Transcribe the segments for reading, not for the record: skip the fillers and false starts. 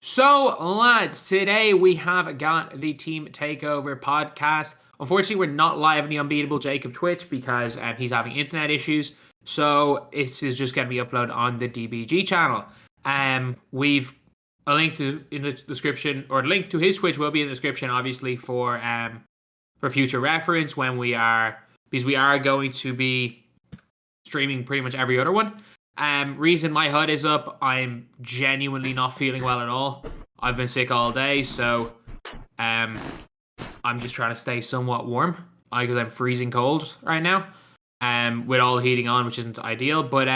So, lads, today we have got the Team Takeover podcast. Unfortunately, we're not live on the Unbeatable Jacob Twitch because he's having internet issues. So, this is just going to be uploaded on the DBG channel. We've a link in the description, or a link to his Twitch will be in the description, obviously, for future reference when because we are going to be streaming pretty much every other one. Reason my HUD is up, I'm genuinely not feeling well at all. I've been sick all day, so I'm just trying to stay somewhat warm because I'm freezing cold right now. With all heating on, which isn't ideal. But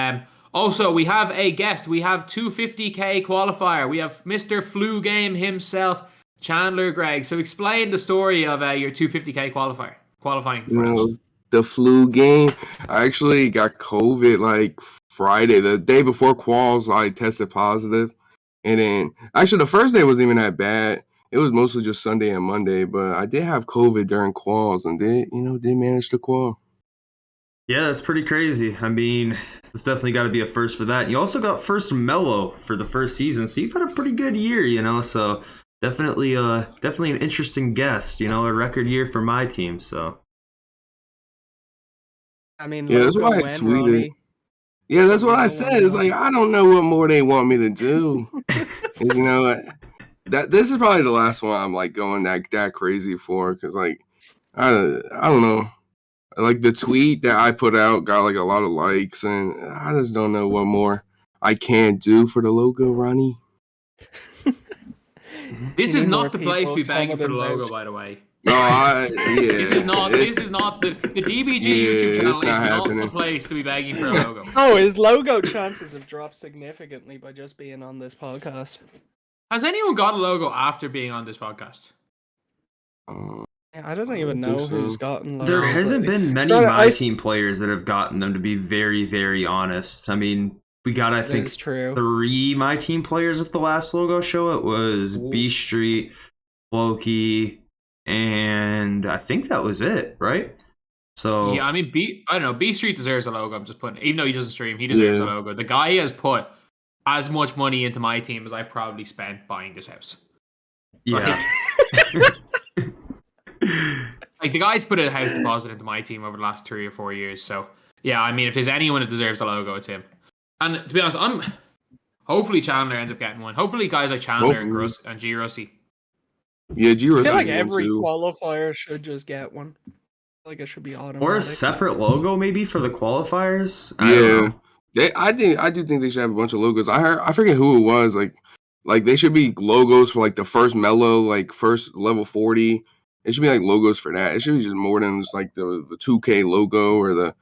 also we have a guest. We have 250k Qualifier. We have Mr. Flu Game himself, Chandler Gregg. So explain the story of your 250k qualifying for us. The flu game. I actually got COVID like Friday, the day before quals. I tested positive, and then actually the first day wasn't even that bad. It was mostly just Sunday and Monday, but I did have COVID during quals and did manage to qual. Yeah, that's pretty crazy. I mean, it's definitely got to be a first for that. You also got first mellow for the first season, so you've had a pretty good year, So definitely an interesting guest. A record year for my team. So. I mean, yeah, that's why I tweeted. Yeah, that's what I said. It's like I don't know what more they want me to do. That this is probably the last one I'm like going that crazy for, because like I don't know. Like the tweet that I put out got like a lot of likes, and I just don't know what more I can do for the logo, Ronnie. This is not the place to be begging for the logo, by the way. No, This is not the DBG YouTube channel is not the place to be begging for a logo. Oh, his logo chances have dropped significantly by just being on this podcast. Has anyone got a logo after being on this podcast? I don't even know who's gotten logos. There hasn't been many MyTEAM players that have gotten them, to be very, very honest. I mean, we got, I think, 3 MyTEAM players at the last logo show. It was B Street, Floki, and I think that was it, right? So yeah, I mean, I don't know. B Street deserves a logo. I'm just putting, even though he doesn't stream, he deserves a logo. The guy has put as much money into my team as I probably spent buying this house. Yeah. Like the guy's put a house deposit into my team over the last 3 or 4 years. So yeah, I mean, if there's anyone that deserves a logo, it's him. And to be honest, hopefully Chandler ends up getting one. Hopefully guys like Chandler and G Rossi. Yeah, G Rossi. I feel like every qualifier should just get one. Like it should be automatic. Or a separate logo maybe for the qualifiers. I do think they should have a bunch of logos. I forget who it was. Like they should be logos for like the first mellow, like first level 40. It should be like logos for that. It should be just more than just like the 2K logo or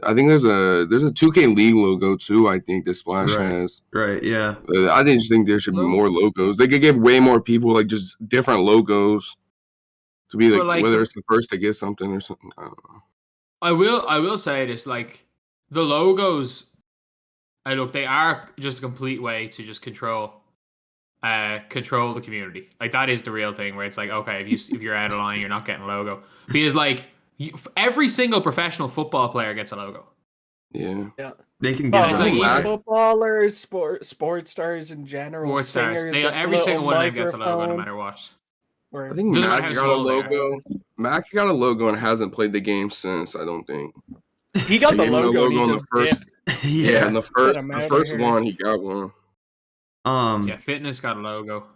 I think there's a 2K League logo too. I think this Splash has. Right. Yeah. I just think there should be more logos. They could give way more people like just different logos to be like whether it's the first to get something or something. I don't know. I will say this, like the logos. Look, they are just a complete way to just control the community. Like that is the real thing where it's like, okay, if you're out of line, you're not getting a logo, because like every single professional football player gets a logo. Yeah. They can get footballers, sports stars in general. Sports stars. Every single one of them gets a logo, no matter what. I think Mac got a logo. Mac got a logo and hasn't played the game since. I don't think he got the logo. He just yeah, in the first one he got one. Yeah, Fitness got a logo.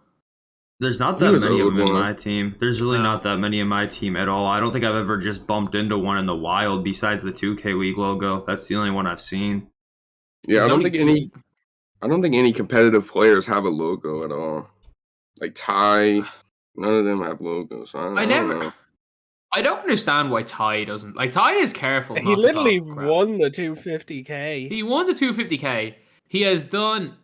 There's not that many of them in my team. There's really not that many in my team at all. I don't think I've ever just bumped into one in the wild besides the 2K League logo. That's the only one I've seen. Yeah, I don't think any competitive players have a logo at all. Like Ty, none of them have logos. I don't know. I don't understand why Ty doesn't. Like Ty is careful. He literally won the 250k. He won the 250k. He has done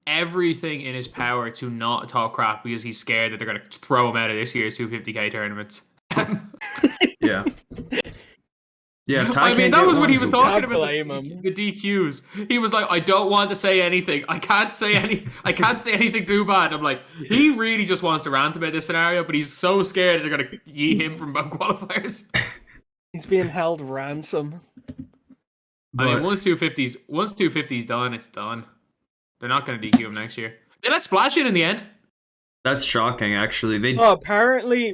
everything in his power to not talk crap because he's scared that they're going to throw him out of this year's 250k tournaments. Yeah. I mean, that was when he was talking about the DQs. He was like, I don't want to say anything. I can't say anything too bad. I'm like, he really just wants to rant about this scenario, but he's so scared that they're going to yee him from qualifiers. He's being held ransom. I mean, once 250's done, it's done. They're not going to DQ him next year. They let Splash in the end. That's shocking, actually. Apparently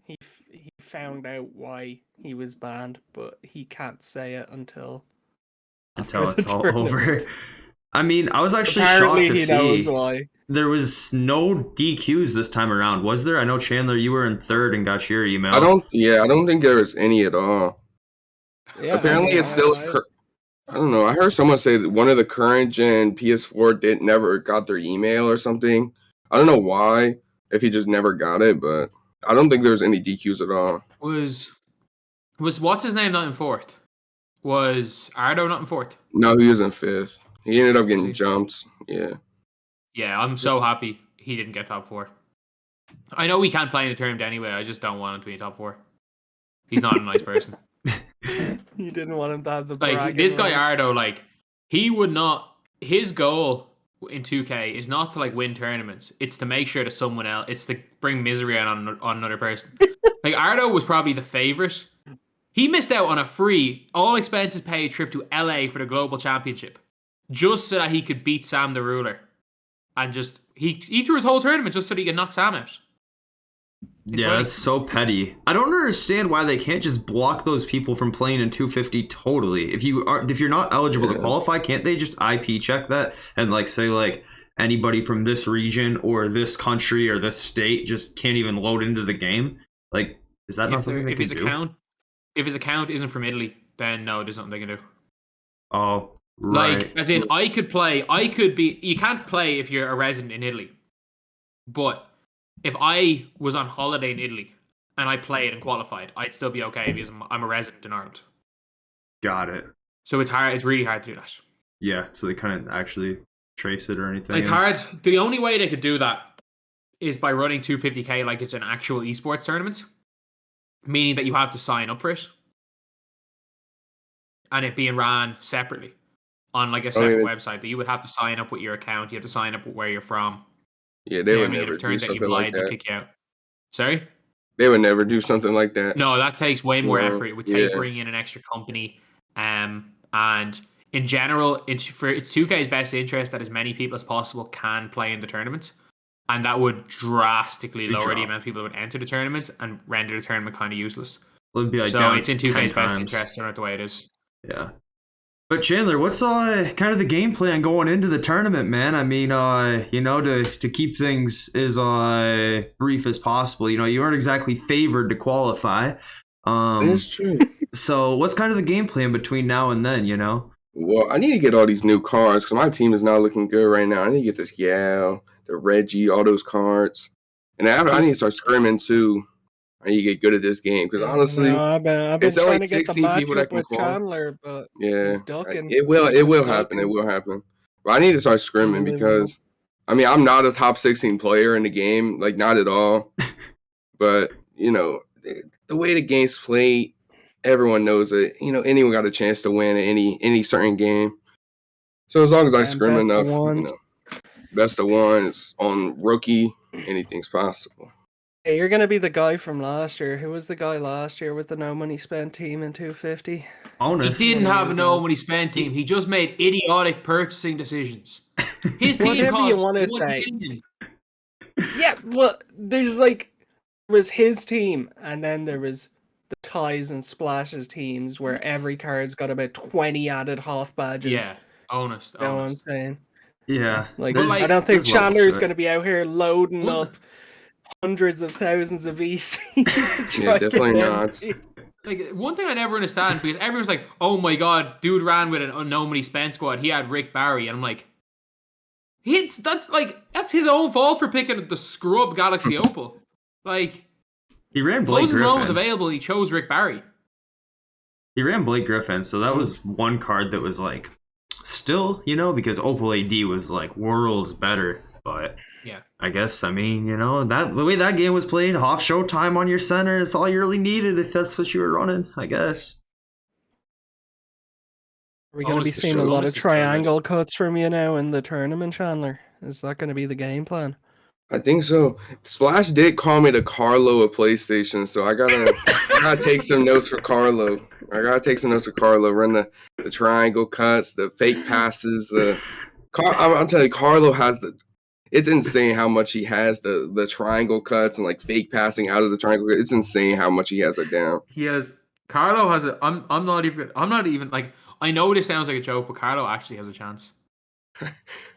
he found out why he was banned, but he can't say it until it's all over. I mean, I was actually apparently shocked to he see knows why. there was no DQs this time around, was there? I know, Chandler, you were in third and got your email. I don't think there was any at all. Yeah, apparently it's still I don't know. I heard someone say that one of the current gen PS4 never got their email or something. I don't know why, if he just never got it, but I don't think there was any DQs at all. Was what's his name not in fourth? Was Ardo not in fourth? No, he was in fifth. He ended up getting jumped. Yeah. Yeah, I'm so happy he didn't get top 4. I know he can't play in the tournament anyway. I just don't want him to be in top 4. He's not a nice person. You didn't want him to have the like this guy Ardo, like he would not. His goal in 2K is not to like win tournaments. It's to make sure that someone else. It's to bring misery on another person. Like Ardo was probably the favorite. He missed out on a free, all expenses paid trip to LA for the global championship, just so that he could beat Sam the Ruler, and just he threw his whole tournament just so that he could knock Sam out. Yeah, that's so petty. I don't understand why they can't just block those people from playing in 250 totally. If you're not eligible to qualify, can't they just IP check that and like say like anybody from this region or this country or this state just can't even load into the game? Like, is that not something they can do? If his account isn't from Italy, then no, there's nothing they can do. Oh, right. Like, as in, I could be. You can't play if you're a resident in Italy, but if I was on holiday in Italy and I played and qualified, I'd still be okay because I'm a resident in Ireland. Got it. So it's hard. It's really hard to do that. Yeah, so they couldn't actually trace it or anything. It's hard. The only way they could do that is by running 250k like it's an actual esports tournament, meaning that you have to sign up for it and it being ran separately on like a separate website. That you would have to sign up with your account. You have to sign up with where you're from. Yeah, they would never do something like that. Kick you out. Sorry? They would never do something like that. No, that takes way more effort. It would take bringing in an extra company. And in general, it's 2K's best interest that as many people as possible can play in the tournament. And that would drastically lower the amount of people that would enter the tournament and render the tournament kind of useless. Well, it'd be like so it's in 2K's best interest, no matter the way it is. Yeah. But Chandler, what's kind of the game plan going into the tournament, man? I mean, to keep things as brief as possible. You weren't exactly favored to qualify. That's true. So what's kind of the game plan between now and then, Well, I need to get all these new cards because my team is not looking good right now. I need to get this Yao, the Reggie, all those cards. And I need to start scrimming too. I need to get good at this game because honestly, I've been it's trying only to get the 16 people that matchup can with call. Chandler, but yeah, he's ducking. It will happen. It will happen. But I need to start scrimming because, I mean, I'm not a top 16 player in the game, like not at all. But the way the game's played, everyone knows that anyone got a chance to win at any certain game. So as long as I scrim enough, best of ones on rookie, anything's possible. Hey, you're gonna be the guy from last year. Who was the guy last year with the no money spent team in 250? Honest. He didn't have a no money spent team. He just made idiotic purchasing decisions. His team Whatever cost you want to say. Yeah, well, was his team, and then there was the Ties and Splashes teams where every card's got about 20 added half badges. Yeah, honest. You know what I'm saying? Yeah. I don't think Chandler's going to be out here loading up hundreds of thousands of EC. Yeah, definitely not. Like, one thing I never understand, because everyone's like, oh my god, dude ran with an no money spent squad. He had Rick Barry. And I'm like, that's his own fault for picking the scrub Galaxy Opal. Like, he ran Blake Griffin. Malone was available. He chose Rick Barry. He ran Blake Griffin, so that was one card that was like, still, because Opal AD was like worlds better. But yeah, I guess the way that game was played, half showtime on your center, it's all you really needed if that's what you were running, I guess. Are we going to be seeing a lot of triangle cuts from you now in the tournament, Chandler? Is that going to be the game plan? I think so. Splash did call me the Carlo of PlayStation, so I gotta take some notes for Carlo. Run the triangle cuts, the fake passes. I'm telling you, Carlo has it's insane how much he has the triangle cuts and like fake passing out of the triangle. It's insane how much he has it down. He has Carlo has a. I'm not even like. I know this sounds like a joke, but Carlo actually has a chance.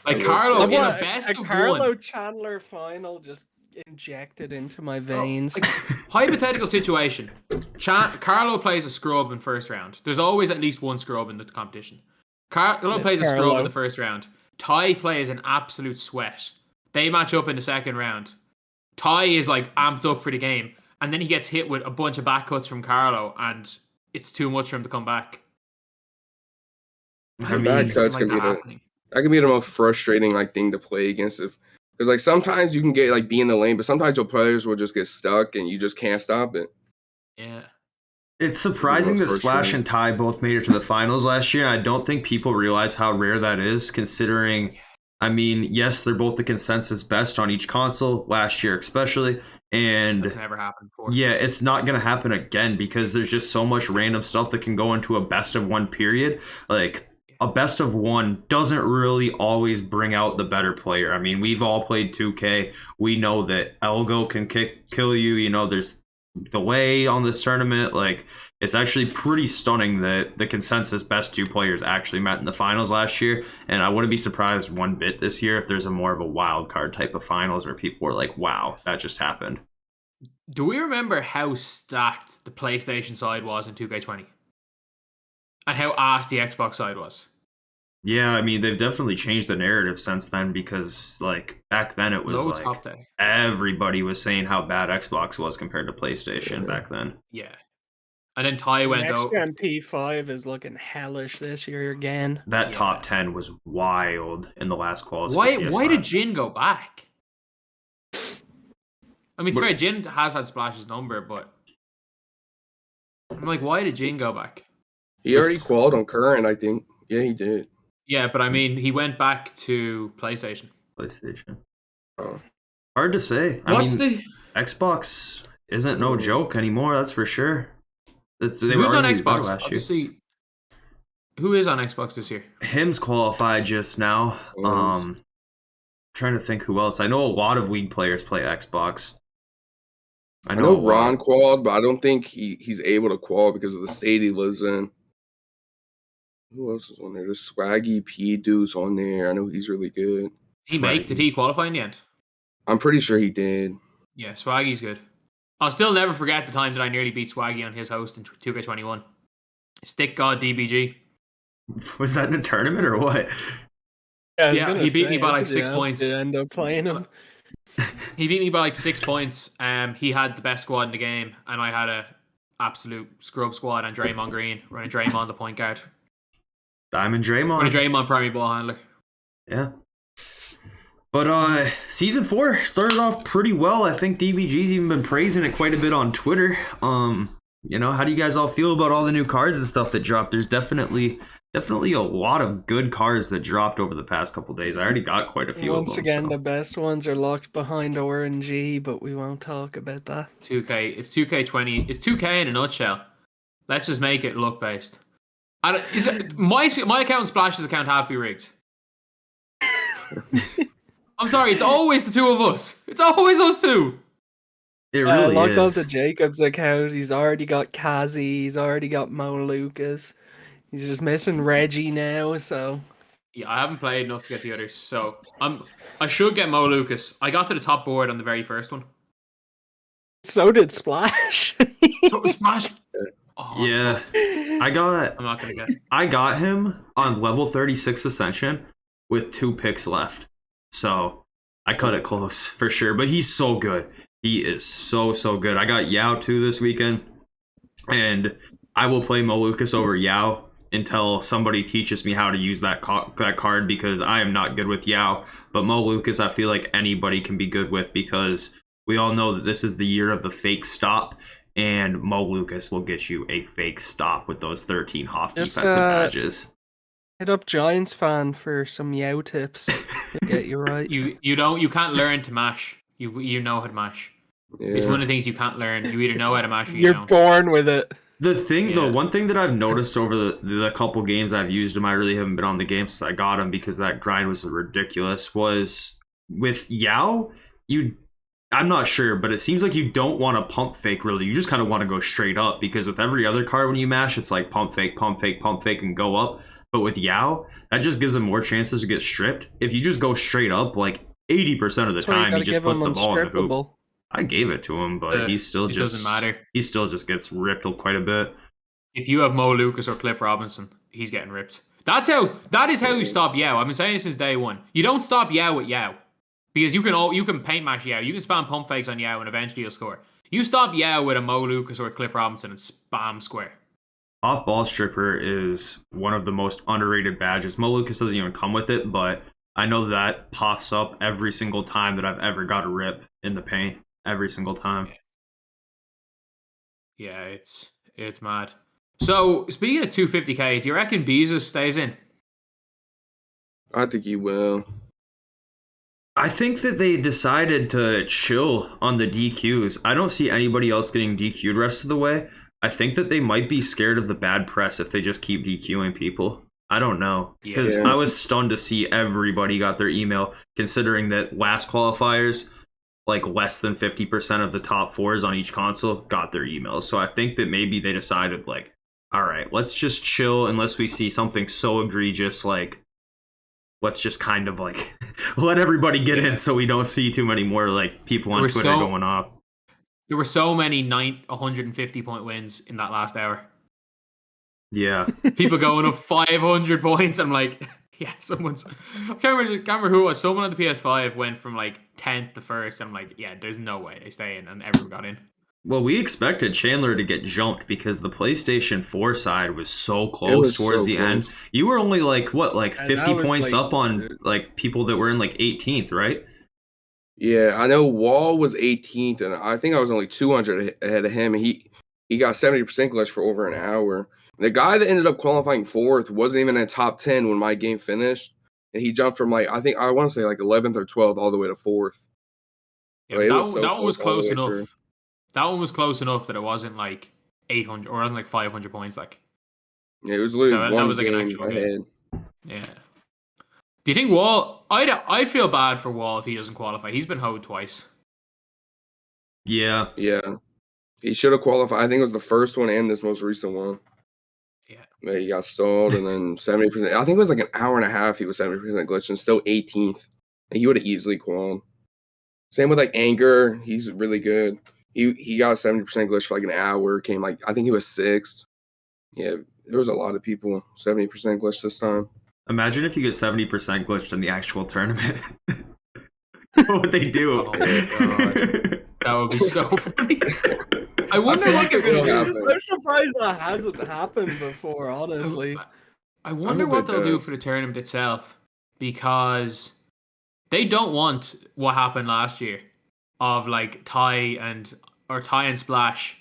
Like Carlo in a best of Carlo one. Chandler final just injected into my veins. Like, hypothetical situation. Carlo plays a scrub in first round. There's always at least one scrub in the competition. Carlo plays a scrub in the first round. Ty plays an absolute sweat. They match up in the second round. Ty is like amped up for the game, and then he gets hit with a bunch of back cuts from Carlo, and it's too much for him to come back. I mean, that can be the most frustrating like thing to play against, because like sometimes you can get like be in the lane, but sometimes your players will just get stuck and you just can't stop it. Yeah. It's surprising that Splash and Ty both made it to the finals last year. I don't think people realize how rare that is, considering, I mean, yes, they're both the consensus best on each console last year, especially. And that's never happened before. Yeah, it's not going to happen again because there's just so much random stuff that can go into a best of one period. Like, a best of one doesn't really always bring out the better player. I mean, we've all played 2K. We know that Elgo can kill you. You know, there's delay on this tournament. Like, it's actually pretty stunning that the consensus best two players actually met in the finals last year. And I wouldn't be surprised one bit this year if there's a more of a wild card type of finals where people were like, wow, that just happened. Do we remember how stacked the PlayStation side was in 2K20? And how ass the Xbox side was? Yeah, I mean, they've definitely changed the narrative since then, because like back then it was everybody was saying how bad Xbox was compared to PlayStation back then. Yeah. And then Ty went out. P5 is looking hellish this year again. That top 10 was wild in the last quals. Why did Jin go back? I mean, fair, Jin has had Splash's number, but I'm like, why did Jin go back? He already qualified on current, I think. Yeah, he did. Yeah, but I mean, he went back to PlayStation. Oh. Hard to say. Xbox isn't no joke anymore, that's for sure. Who's on Xbox? Obviously, who is on Xbox this year? Him's qualified just now. Trying to think who else. I know a lot of League players play Xbox. I know Ron qualified, but I don't think he's able to qualify because of the state he lives in. Who else is on there? There's Swaggy P Deuce on there. I know he's really good. Did he qualify in the end? I'm pretty sure he did. Yeah, Swaggy's good. I'll still never forget the time that I nearly beat Swaggy on his host in 2K21. Stick God DBG. Was that in a tournament or what? Yeah, he beat me by like 6 points. Did end up playing him. He beat me by like 6 points. He had the best squad in the game, and I had a absolute scrub squad on Draymond Green, running Draymond the point guard. Diamond Draymond. Running Draymond primary ball handler. Yeah. But season 4 started off pretty well. I think DBG's even been praising it quite a bit on Twitter. You know, how do you guys all feel about all the new cards and stuff that dropped? There's definitely a lot of good cards that dropped over the past couple days. I already got quite a few of them. Once again, the best ones are locked behind RNG, but we won't talk about that. 2K. It's 2K20. It's 2K in a nutshell. Let's just make it luck based. My account and Splash's account have to be rigged. I'm sorry, it's always the two of us. It's always us two. It really logged on to Jacob's account. He's already got Kazi. He's already got Mo Lucas. He's just missing Reggie now. So yeah, I haven't played enough to get the others. So I should get Mo Lucas. I got to the top board on the very first one. So did Splash. Splash. Oh, yeah, I'm not gonna get. I got him on level 36 Ascension with 2 picks left, so I cut it close for sure. But he's so good. He is so good. I got Yao too this weekend, and I will play Mo Lucas over Yao until somebody teaches me how to use that card, because I am not good with Yao. But Mo Lucas, I feel like anybody can be good with, because we all know that this is the year of the fake stop. And Mo Lucas will get you a fake stop with those 13 Hoff defensive badges. Hit up Giants fan for some Yao tips to get you right. You can't learn to mash. You know how to mash. Yeah. It's one of the things you can't learn. You either know how to mash or you don't. You're born with it. The one thing that I've noticed over the couple games I've used him, I really haven't been on the game since I got him because that grind was ridiculous, was with Yao, I'm not sure, but it seems like you don't want to pump fake really. You just kind of want to go straight up, because with every other card when you mash, it's like pump fake, pump fake, pump fake, and go up. But with Yao, that just gives him more chances to get stripped. If you just go straight up, like 80% of the time, he just puts the ball in the hoop. I gave it to him, but he still just doesn't matter. He still just gets ripped quite a bit. If you have Mo Lucas or Cliff Robinson, he's getting ripped. That is how you stop Yao. I've been saying this since day one. You don't stop Yao with Yao. Because you can paint mash Yao. You can spam pump fakes on Yao and eventually you'll score. You stop Yao with a Mo Lucas or a Cliff Robinson and spam square. Off ball stripper is one of the most underrated badges. Mo Lucas doesn't even come with it, but I know that pops up every single time that I've ever got a rip in the paint. Every single time. Yeah, it's mad. So, speaking of 250k, do you reckon Beezus stays in? I think he will. I think that they decided to chill on the DQs. I don't see anybody else getting DQ'd rest of the way. I think that they might be scared of the bad press if they just keep DQing people. I don't know. Because I was stunned to see everybody got their email, considering that last qualifiers, like less than 50% of the top fours on each console got their emails. So I think that maybe they decided, like, all right, let's just chill unless we see something so egregious, like, let's just kind of like let everybody get in so we don't see too many more like people on Twitter going off. There were so many 150 point wins in that last hour. Yeah. People going up 500 points. I'm like, yeah, someone's... I can't remember who it was. Someone on the PS5 went from like 10th to 1st. I'm like, yeah, there's no way they stay in, and everyone got in. Well, we expected Chandler to get jumped because the PlayStation 4 side was so close towards the end. You were only like, what, like 50 points up on like people that were in like 18th, right? Yeah, I know Wall was 18th, and I think I was only 200 ahead of him, and he got 70% glitch for over an hour. The guy that ended up qualifying 4th wasn't even in top 10 when my game finished, and he jumped from like, I want to say like 11th or 12th all the way to 4th. Yeah, that one was close enough. Through. That one was close enough that it wasn't like 800 or it wasn't like 500 points. Like, yeah, it was literally one was like game an actual ahead. Game. Yeah. Do you think Wall? I'd feel bad for Wall if he doesn't qualify. He's been hoed twice. Yeah. Yeah. He should have qualified. I think it was the first one and this most recent one. Yeah. But he got stalled and then 70%. I think it was like an hour and a half. He was 70% glitch and still 18th. And he would have easily qualified. Same with like Anger. He's really good. He got 70% glitch for like an hour. Came like, I think he was 6th. Yeah, there was a lot of people 70% glitch this time. Imagine if you get 70% glitched in the actual tournament. What would they do? Oh my god. That would be so funny. I wonder what they're going to do. I'm surprised that hasn't happened before, honestly. I wonder what they'll do for the tournament itself, because they don't want what happened last year of like Ty and Splash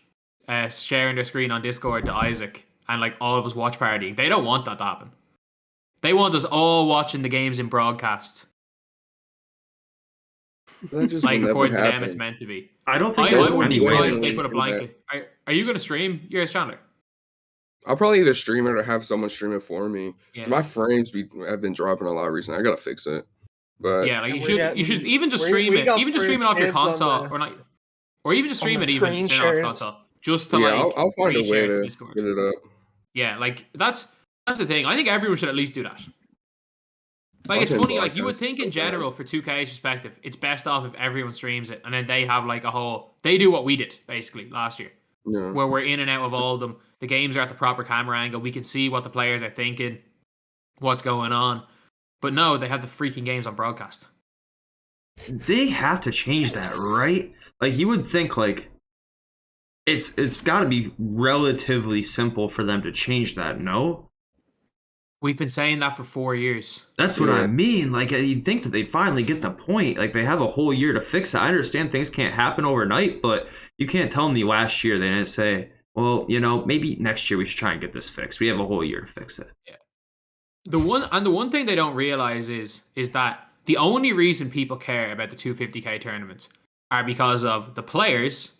sharing their screen on Discord to Isaac and like all of us watch partying. They don't want that to happen. They want us all watching the games in broadcast. That just like according to them, it's meant to be. I don't think I wouldn't be surprised if they put a blanket. Are you going to stream yours, Chandler? I'll probably either stream it or have someone stream it for me. Yeah. My frames have been dropping a lot recently. I gotta fix it. But yeah, like you should even just stream it. Even just stream it off your console or not, or even just stream it even off console. Just to I'll find a way to get it up. Yeah, like that's the thing. I think everyone should at least do that. Like it's funny, like you would think in general for 2K's perspective, it's best off if everyone streams it and then they have like they do what we did basically last year. Yeah. Where we're in and out of all of them. The games are at the proper camera angle. We can see what the players are thinking, what's going on. But no, they have the freaking games on broadcast. They have to change that, right? Like you would think like it's got to be relatively simple for them to change that, no? We've been saying that for 4 years. That's what I mean. Like, you'd think that they'd finally get the point. Like, they have a whole year to fix it. I understand things can't happen overnight, but you can't tell me last year they didn't say, well, maybe next year we should try and get this fixed. We have a whole year to fix it. Yeah. The one thing they don't realize is that the only reason people care about the 250k tournaments are because of the players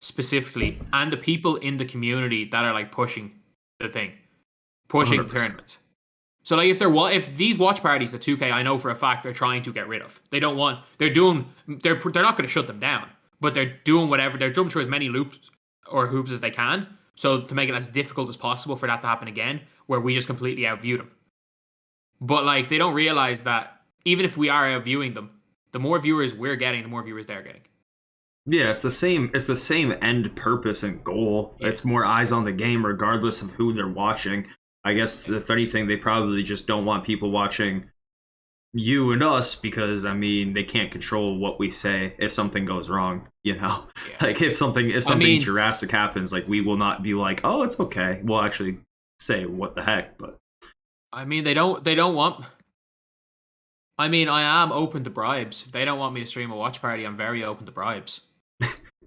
specifically and the people in the community that are like pushing the thing. Pushing 100%. The tournaments. So like if these watch parties that 2K I know for a fact they're trying to get rid of. They're not going to shut them down, but they're doing whatever. They're jumping through as many loops or hoops as they can, so to make it as difficult as possible for that to happen again, where we just completely outview them. But like they don't realize that even if we are outviewing them, the more viewers we're getting, the more viewers they're getting. Yeah, it's the same end purpose and goal. Yeah. It's more eyes on the game regardless of who they're watching. I guess if anything, they probably just don't want people watching you and us because they can't control what we say if something goes wrong, Yeah. Like if something drastic happens, like we will not be like, oh, it's okay. We'll actually say what the heck, but they don't want. I am open to bribes. If they don't want me to stream a watch party, I'm very open to bribes.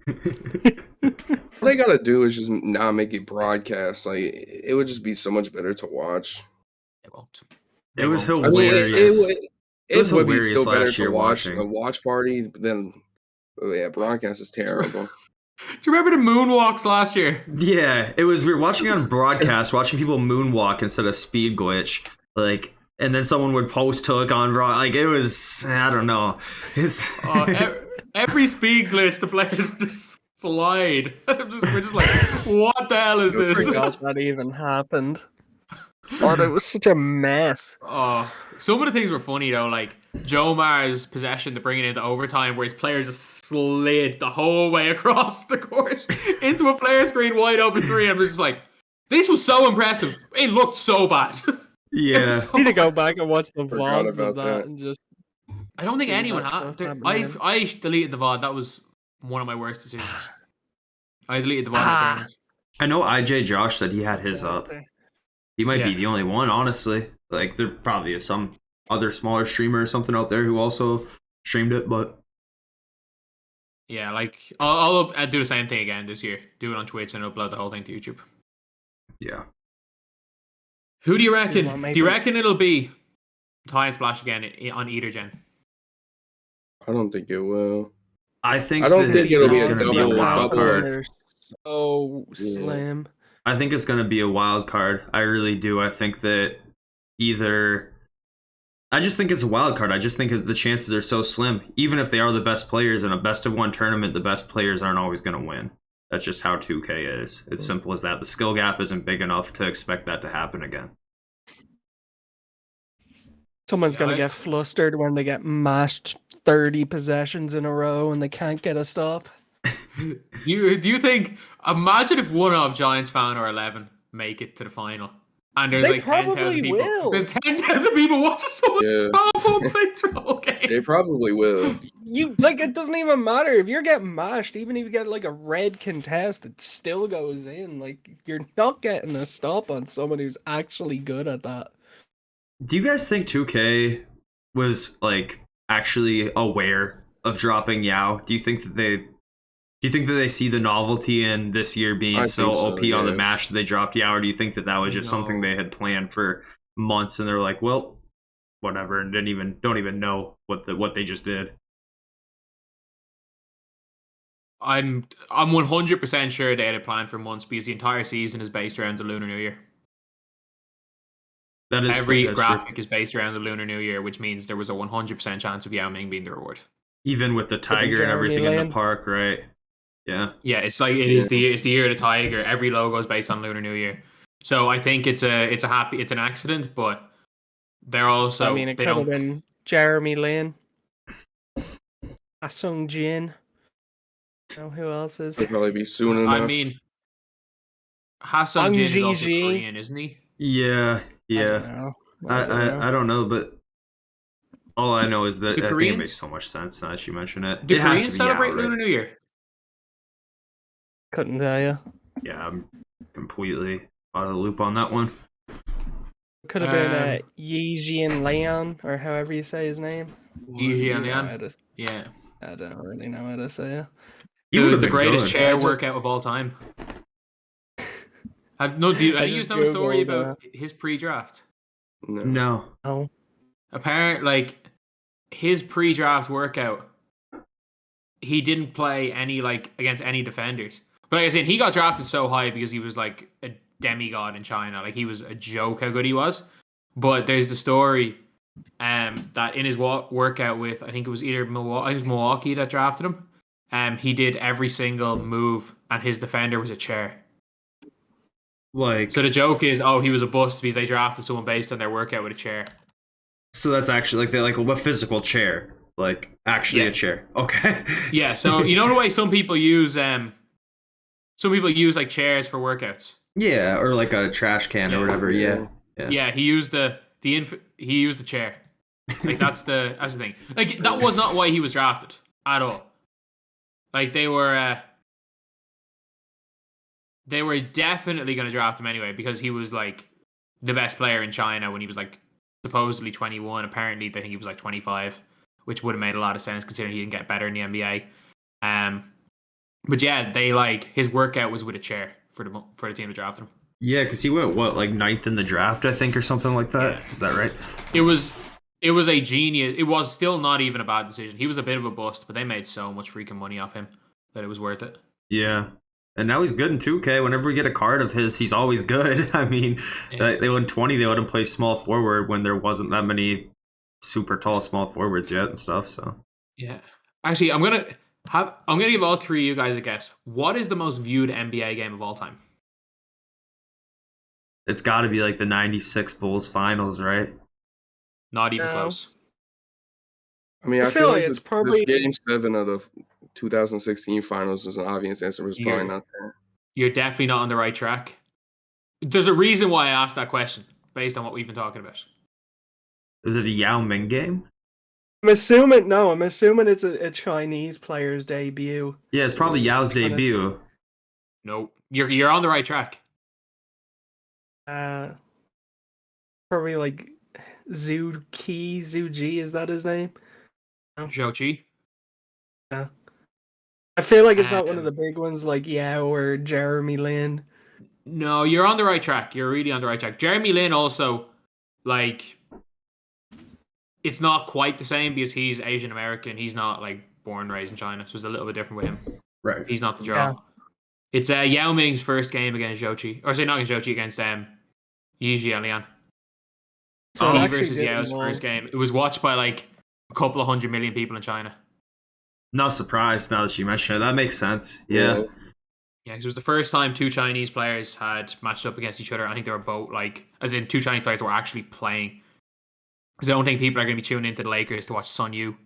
What they gotta do is just not make it broadcast. Like it would just be so much better to watch. It won't. It was hilarious. It would be still better to watch a watch party than broadcast is terrible. Do you remember the moonwalks last year? Yeah, it was. We were watching on broadcast, watching people moonwalk instead of speed glitch, and then someone would post hook on Raw. Like it was, I don't know. Every speed glitch, the players would just slide. We're just like, what the hell is this? I forgot that even happened. Oh, it was such a mess. Oh, some of the things were funny though, like Jomar's possession to bring it into overtime, where his player just slid the whole way across the court into a player screen wide open three, and was just like, this was so impressive. It looked so bad. Yeah, I need to go back and watch the VODs of that and just. I don't think anyone had. I deleted the VOD. That was one of my worst decisions. I deleted the VOD. I know IJ Josh said he had his up. He might be the only one, honestly. Like there probably is some other smaller streamer or something out there who also streamed it, but yeah, like I'll do the same thing again this year. Do it on Twitch and upload the whole thing to YouTube. Yeah. Who do you reckon? Do you reckon it'll be Tie and Splash again on either gen? I don't think it will. I don't think it'll be a double wild card. They're so slim. I think it's going to be a wild card. I really do. I think that I just think it's a wild card. I just think the chances are so slim. Even if they are the best players in a best of one tournament, the best players aren't always going to win. That's just how 2K is. It's simple as that. The skill gap isn't big enough to expect that to happen again. Someone's going to get flustered when they get mashed 30 possessions in a row and they can't get a stop. Do you think, imagine if one of Giants fan or 11 make it to the final and there's like 10,000 people. Will. There's 10,000 people watching someone pop up fake through the whole game. They probably will. It doesn't even matter if you're getting mashed. Even if you get like a red contest, it still goes in. Like you're not getting a stop on someone who's actually good at that. Do you guys think 2K was like actually aware of dropping Yao? Do you think that they see the novelty in this year being so OP on the match that they dropped Yao, or do you think that was just something they had planned for months and they're like, well, whatever, and don't even know what they just did? I'm 100% sure they had a plan for months because the entire season is based around the Lunar New Year. That is every graphic is based around the Lunar New Year, which means there was a 100% chance of Yao Ming being the reward. Even with the tiger and everything in the park, right? Yeah. Yeah, it's like it's the year of the tiger. Every logo is based on Lunar New Year. So I think it's an accident, but they're also it could have been Jeremy Lin, Asung Jin. Who else is there? Probably be soon enough. Hassan Jin is also Korean, isn't he? Yeah. I don't know, but all I know is that I think it makes so much sense now that you mention it. Do Koreans celebrate Lunar New Year? Couldn't tell you. Yeah, I'm completely out of the loop on that one. Could have been Yijian Leon, or however you say his name. Yijian Leon? Yeah. I don't really know how to say it. The greatest chair workout of all time. Do you know a story about his pre-draft? No. Apparently, his pre-draft workout, he didn't play any against any defenders. But like I said, he got drafted so high because he was like a demigod in China. Like he was a joke how good he was. But there's the story that in his workout with, I think it was Milwaukee that drafted him. He did every single move, and his defender was a chair. Like, so the joke is, he was a bust because they drafted someone based on their workout with a chair. So that's actually like what physical chair? Like actually a chair. Okay. Yeah. So you know the way some people use like chairs for workouts. Yeah, or like a trash can or whatever. Yeah. Yeah. He used the chair. Like that's the thing. Like that was not why he was drafted at all. Like they were definitely going to draft him anyway because he was like the best player in China when he was like supposedly 21. Apparently, they think he was like 25, which would have made a lot of sense considering he didn't get better in the NBA. But yeah, they like his workout was with a chair for the team to draft him. Yeah, because he went like 9th in the draft, I think, or something like that. Yeah. Is that right? It was a genius. It was still not even a bad decision. He was a bit of a bust, but they made so much freaking money off him that it was worth it. Yeah. And now he's good in 2K. Whenever we get a card of his, he's always good. I mean, they went 20. They let him play small forward when there wasn't that many super tall small forwards yet and stuff. So yeah, actually, I'm gonna give all three of you guys a guess. What is the most viewed NBA game of all time? It's got to be like the '96 Bulls finals, right? Not even close. I mean, I feel like it's probably Game 7 of the 2016 finals is an obvious answer, but it's probably not there. You're definitely not on the right track. There's a reason why I asked that question based on what we've been talking about. Is it a Yao Ming game? I'm assuming it's a Chinese player's debut. Yeah, it's probably Yao's debut. No, you're on the right track. Probably like Zhu Ji, is that his name? No. Zhou Qi. Yeah. I feel like it's not one of the big ones like Yao or Jeremy Lin. No, you're on the right track. You're really on the right track. Jeremy Lin also, like, it's not quite the same because he's Asian American. He's not like born and raised in China, so it's a little bit different with him. Right. He's not the draw. Yeah. It's Yao Ming's first game against Zhou Qi, or say not against Zhou Qi, against Yi Jianlian. So he versus Yao's first game. It was watched by like a couple of 100 million people in China. Not surprised now that you mention it. That makes sense. Yeah. Yeah, because it was the first time two Chinese players had matched up against each other. I think they were both like, as in two Chinese players that were actually playing. Because I don't think people are going to be tuning into the Lakers to watch Sun Yu.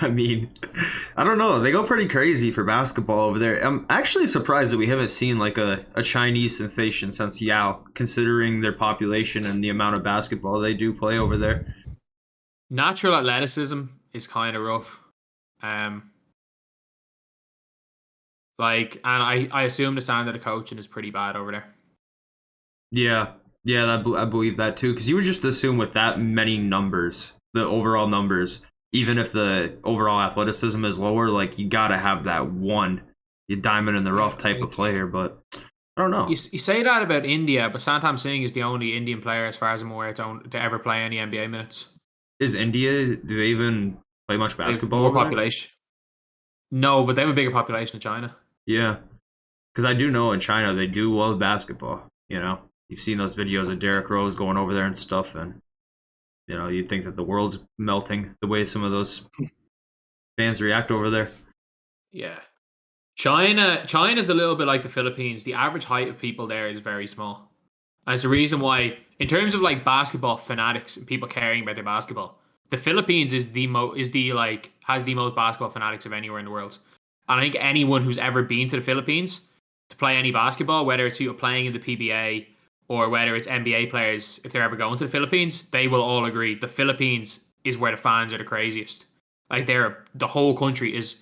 I mean, I don't know. They go pretty crazy for basketball over there. I'm actually surprised that we haven't seen like a Chinese sensation since Yao, considering their population and the amount of basketball they do play over there. Natural athleticism is kind of rough. I assume the standard of coaching is pretty bad over there. Yeah, I believe that too. Because you would just assume with that many numbers, the overall numbers, even if the overall athleticism is lower, like you gotta have that one diamond in the rough type of player. But I don't know. You say that about India, but Santam Singh is the only Indian player, as far as I'm aware, to ever play any NBA minutes. Is India? Do they even play much basketball? More population. No, but they have a bigger population than China. Yeah, because I do know in China they do love basketball. You know, you've seen those videos of Derrick Rose going over there and stuff, and you know, you'd think that the world's melting the way some of those fans react over there. Yeah. China's a little bit like the Philippines. The average height of people there is very small. That's the reason why, in terms of like basketball fanatics and people caring about their basketball, the Philippines has the most basketball fanatics of anywhere in the world. And I think anyone who's ever been to the Philippines to play any basketball, whether it's playing in the PBA or whether it's NBA players, if they're ever going to the Philippines, they will all agree the Philippines is where the fans are the craziest. Like the whole country is,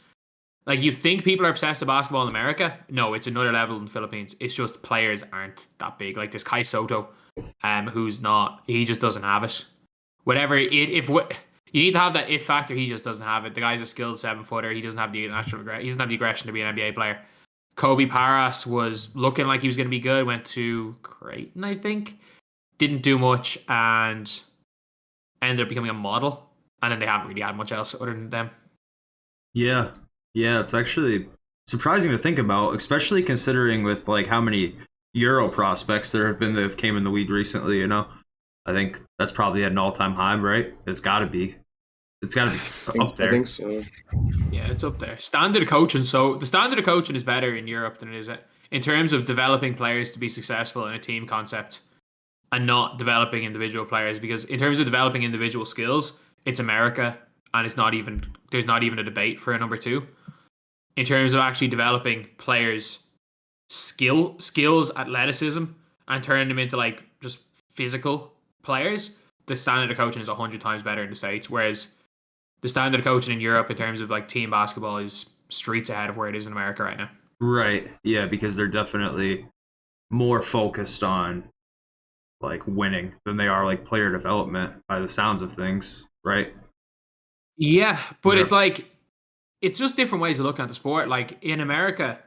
like, you think people are obsessed with basketball in America? No, it's another level in the Philippines. It's just players aren't that big. Like this Kai Soto, who's not, he just doesn't have it. You need to have that if factor, he just doesn't have it. The guy's a skilled 7-footer. He doesn't have the aggression to be an NBA player. Kobe Paras was looking like he was going to be good. Went to Creighton, I think. Didn't do much and ended up becoming a model. And then they haven't really had much else other than them. Yeah, it's actually surprising to think about, especially considering with like how many Euro prospects there have been that have came in the league recently. You know, I think that's probably at an all-time high, right? It's got to be. It's got to be up there. I think so. Yeah, it's up there. Standard of coaching. So the standard of coaching is better in Europe than it is in terms of developing players to be successful in a team concept and not developing individual players. Because in terms of developing individual skills, it's America, and there's not even a debate for a number two. In terms of actually developing players' skills, athleticism, and turning them into like just physical players, the standard of coaching is 100 times better in the States. Whereas the standard of coaching in Europe in terms of like team basketball is streets ahead of where it is in America right now. Right. Yeah, because they're definitely more focused on like winning than they are like player development by the sounds of things, right? Yeah, but it's like it's just different ways of looking at the sport. Like in America,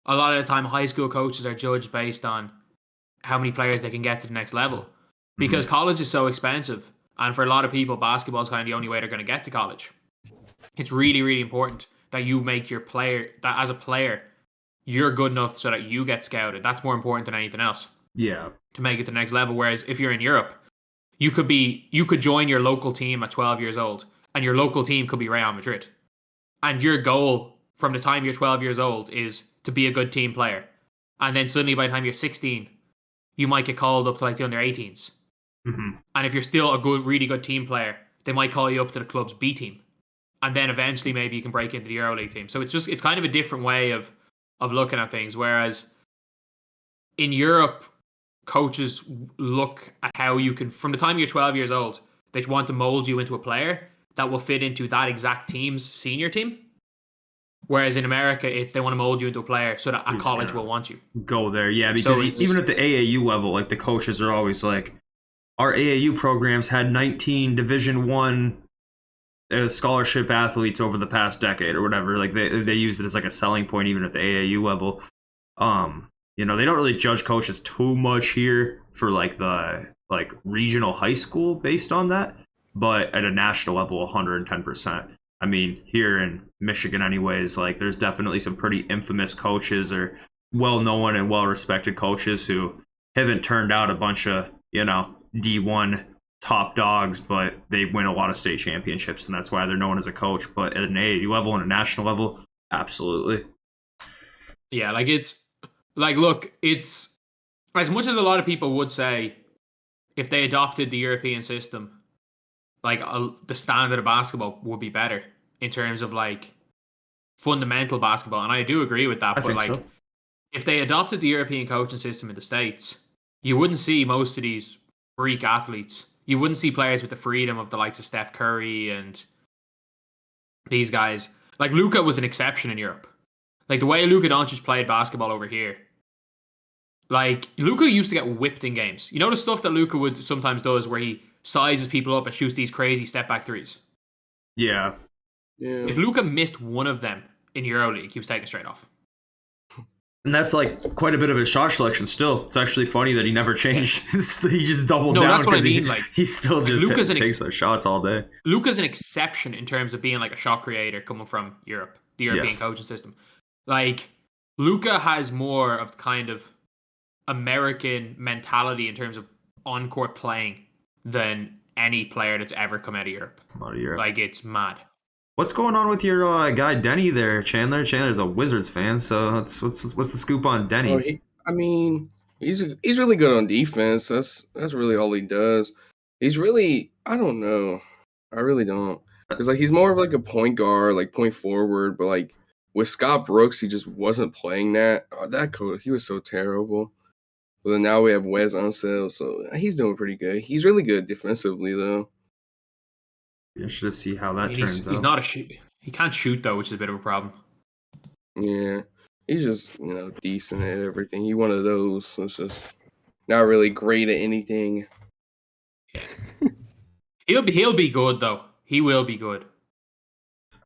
a lot of the time high school coaches are judged based on how many players they can get to the next level. Because college is so expensive. And for a lot of people, basketball is kind of the only way they're going to get to college. It's really, really important that you make your player, that as a player, you're good enough so that you get scouted. That's more important than anything else. Yeah. To make it to the next level. Whereas if you're in Europe, you could join your local team at 12 years old, and your local team could be Real Madrid. And your goal from the time you're 12 years old is to be a good team player. And then suddenly by the time you're 16, you might get called up to like the under 18s. And if you're still a really good team player, they might call you up to the club's B team. And then eventually maybe you can break into the EuroLeague team. So it's kind of a different way of looking at things. Whereas in Europe, coaches look at how you can, from the time you're 12 years old, they want to mold you into a player that will fit into that exact team's senior team. Whereas in America, they want to mold you into a player so that a college will want you. Go there, yeah, because even at the AAU level, like the coaches are always like, our AAU programs had 19 Division I scholarship athletes over the past decade or whatever. Like they use it as like a selling point even at the AAU level. You know, they don't really judge coaches too much here for like the regional high school based on that, but at a national level, 110%. I mean, here in Michigan, anyways, like there's definitely some pretty infamous coaches or well-known and well-respected coaches who haven't turned out a bunch of, you know, D1 top dogs, but they win a lot of state championships, and that's why they're known as a coach. But at an AAU level and a national level, absolutely. Yeah, like it's like, look, it's as much as a lot of people would say if they adopted the European system, like the standard of basketball would be better in terms of like fundamental basketball, and I do agree with that. But like, so. If they adopted the European coaching system in the States, you wouldn't see most of these freak athletes. You wouldn't see players with the freedom of the likes of Steph Curry and these guys. Like Luka was an exception in Europe. Like the way Luka Doncic played basketball over here. Like Luka used to get whipped in games. You know the stuff that Luka would sometimes does where he sizes people up and shoots these crazy step back threes. Yeah. If Luka missed one of them in EuroLeague, he was taken straight off. And that's like quite a bit of his shot selection still. It's actually funny that he never changed. He just doubled down because he still just takes those shots all day. Luka's an exception in terms of being like a shot creator coming from Europe, the European coaching system. Like Luka has more of the kind of American mentality in terms of on-court playing than any player that's ever come out of Europe. Like it's mad. What's going on with your guy Denny there, Chandler? Chandler's a Wizards fan, so what's the scoop on Denny? He's really good on defense. That's really all he does. He's really, I don't know. I really don't. Because like he's more of like a point guard, like point forward, but like with Scott Brooks, he just wasn't playing that. That coach, he was so terrible. But then now we have Wes Unseld, so he's doing pretty good. He's really good defensively though. You should see how that turns out. He's not a shoot. He can't shoot though, which is a bit of a problem. Yeah, he's just decent at everything. He's one of those. So it's just not really great at anything. He'll be good though. He will be good.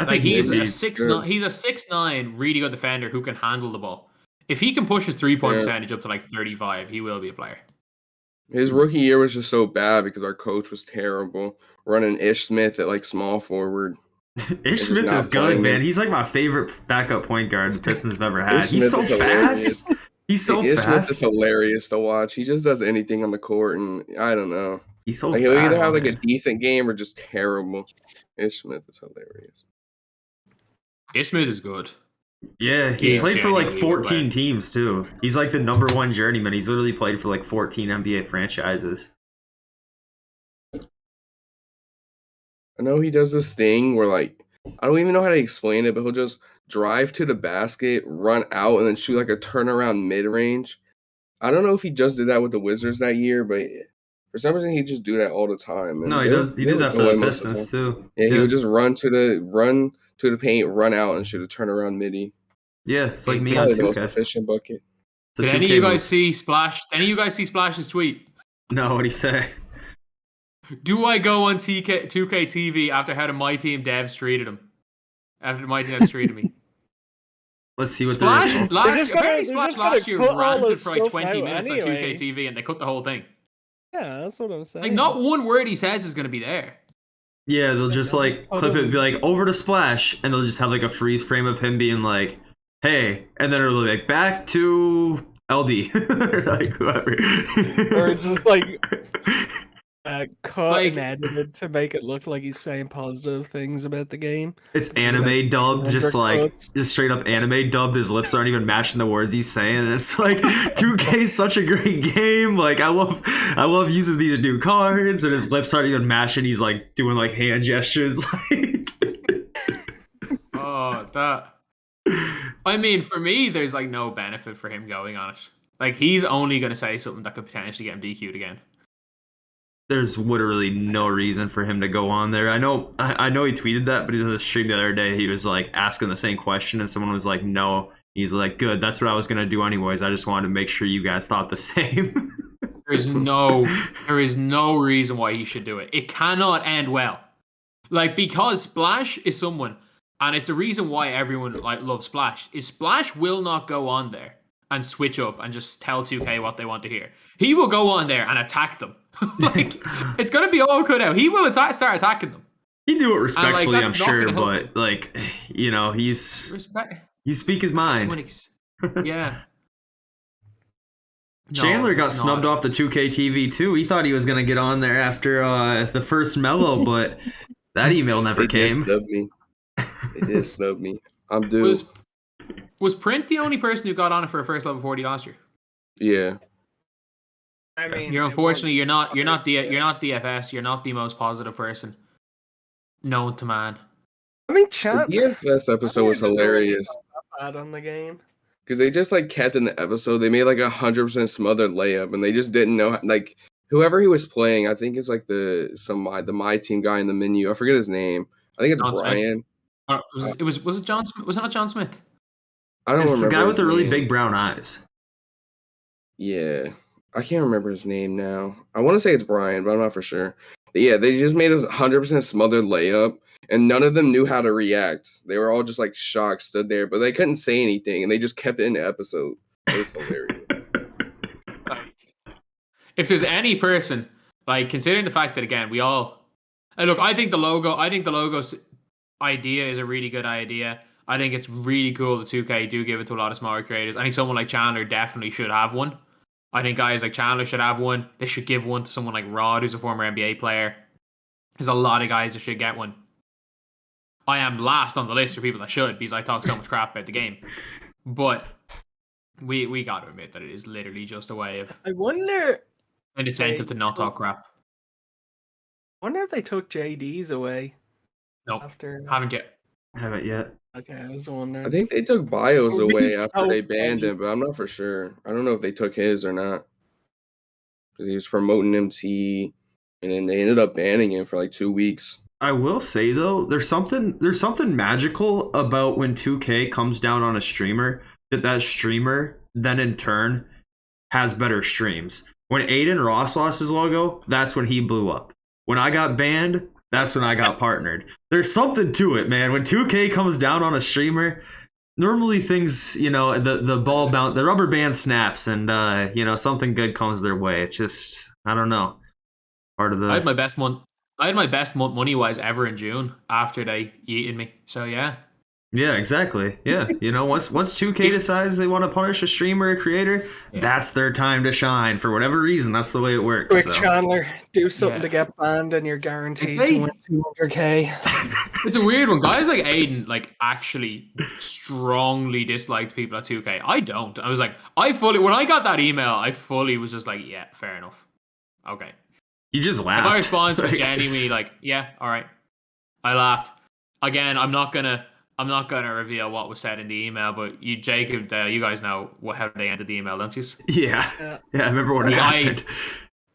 I think he's a 6'9". He's a 6'9", really good defender who can handle the ball. If he can push his 3-point percentage up to like 35, he will be a player. His rookie year was just so bad because our coach was terrible, running Ish Smith at like small forward. Ish Smith is good, man. He's like my favorite backup point guard the Pistons have ever had. He's so fast. He's so Smith is fast. hilarious to watch. He just does anything on the court, and I don't know. He's so like, fast. He'll either have like a decent game or just terrible. Smith is hilarious. Smith is good. Yeah, he's played for like 14 teams too. He's like the #1 journeyman. He's literally played for like 14 NBA franchises. I know he does this thing where like I don't even know how to explain it, but he'll just drive to the basket, run out, and then shoot like a turnaround mid-range. I don't know if he just did that with the Wizards that year, but for some reason he just do that all the time. And no, he does. He did that for the Pistons too. Yeah, he would just run to the paint, run out, and shoot a turnaround midi. Yeah, it's like me on 2K. The most efficient bucket. Did any of you guys see Splash? Any of you guys see Splash's tweet? No, what'd he say? Do I go on 2K TV after how the MyTEAM devs treated him? After the MyTEAM devs treated me. Let's see what Splash there is. Apparently Splash last year ranted for like 20 minutes on 2K TV and they cut the whole thing. Yeah, that's what I'm saying. Like, not one word he says is going to be there. Yeah, they'll just like clip it and be like, over to Splash, and they'll just have like a freeze frame of him being like, hey, and then it'll be like, back to LD. Or like whoever. Or just like cut and edited to make it look like he's saying positive things about the game. It's anime dubbed, just straight up anime dubbed. His lips aren't even matching the words he's saying, and it's like 2K is such a great game. Like I love using these new cards, and his lips aren't even matching. He's like doing like hand gestures. Oh, that. I mean, for me, there's like no benefit for him going on it. Like he's only going to say something that could potentially get him DQ'd again. There's literally no reason for him to go on there. I know he tweeted that, but in the stream the other day, he was like asking the same question, and someone was like, "No." He's like, "Good. That's what I was gonna do anyways. I just wanted to make sure you guys thought the same." there is no reason why he should do it. It cannot end well. Like, because Splash is someone, and it's the reason why everyone like loves Splash. Is Splash will not go on there and switch up and just tell 2K what they want to hear. He will go on there and attack them. Like, it's gonna be all cut out. He will start attacking them. He do it respectfully, I'm sure, but like, you know, he speak his mind. Yeah. Chandler got snubbed off the 2K TV too. He thought he was gonna get on there after the first mellow, but that email never came. They did snub me. I'm due. Was Print the only person who got on it for a first level 40 last year? Yeah. I mean, you're not DFS. You're not the most positive person known to man. I mean, Chandler. The DFS episode was hilarious. Bad on the game because they just like kept in the episode. They made like 100% smothered layup, and they just didn't know like whoever he was playing. I think it's like the MyTEAM guy in the menu. I forget his name. I think it's John Brian. Was it John? Was it not John Smith? I don't remember. It's the guy with the really big brown eyes. Yeah. I can't remember his name now. I want to say it's Brian, but I'm not for sure. But yeah, they just made a 100% smothered layup, and none of them knew how to react. They were all just like shocked, stood there, but they couldn't say anything, and they just kept it in the episode. It was hilarious. If there's any person, like, considering the fact that, again, we all... look, I think the logo idea is a really good idea. I think it's really cool that 2K do give it to a lot of smaller creators. I think someone like Chandler definitely should have one. I think guys like Chandler should have one. They should give one to someone like Rod, who's a former NBA player. There's a lot of guys that should get one. I am last on the list for people that should, because I talk so much crap about the game. But we got to admit that it is literally just a way of... I wonder... an incentive to not talk crap. I wonder if they took JD's away. No, haven't yet. Okay, I was wondering. I think they took Bios away after they banned him, but I'm not for sure. I don't know if they took his or not. Because he was promoting MT, and then they ended up banning him for like 2 weeks. I will say though, there's something magical about when 2K comes down on a streamer, that streamer then in turn has better streams. When Aiden Ross lost his logo, that's when he blew up. When I got banned, that's when I got partnered. There's something to it, man. When 2K comes down on a streamer, normally things, you know, the rubber band snaps, and you know, something good comes their way. It's just, I don't know. Part of the... I had my best month money wise ever in June after they yeeted me. So yeah. Yeah, exactly. Yeah, once 2K decides they want to punish a streamer or a creator, that's their time to shine. For whatever reason, that's the way it works. Quick, Chandler, do something to get banned, and you're guaranteed to win 200k. It's a weird one. Guys like Aiden actually strongly disliked people at 2K. I don't. I was like, when I got that email, I fully was just like, yeah, fair enough. Okay. You just laughed. My response was genuinely like, yeah, all right. I laughed. Again, I'm not gonna reveal what was said in the email, but Jacob, you guys know how they ended the email, don't you? Yeah. I remember what happened.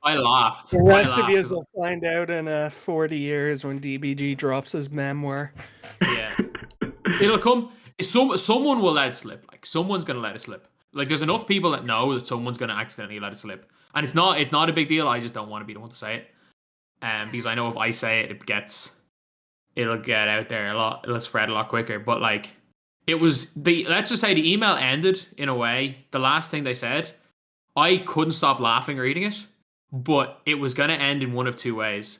I laughed. The rest of you will find out in 40 years when DBG drops his memoir. Yeah, it'll come. Someone will let it slip. Like someone's gonna let it slip. Like there's enough people that know that someone's gonna accidentally let it slip, and it's not a big deal. I just don't want to be the one to say it, because I know if I say it, it'll get out there a lot. It'll spread a lot quicker. But like, let's just say the email ended in a way. The last thing they said, I couldn't stop laughing reading it, but it was going to end in one of two ways.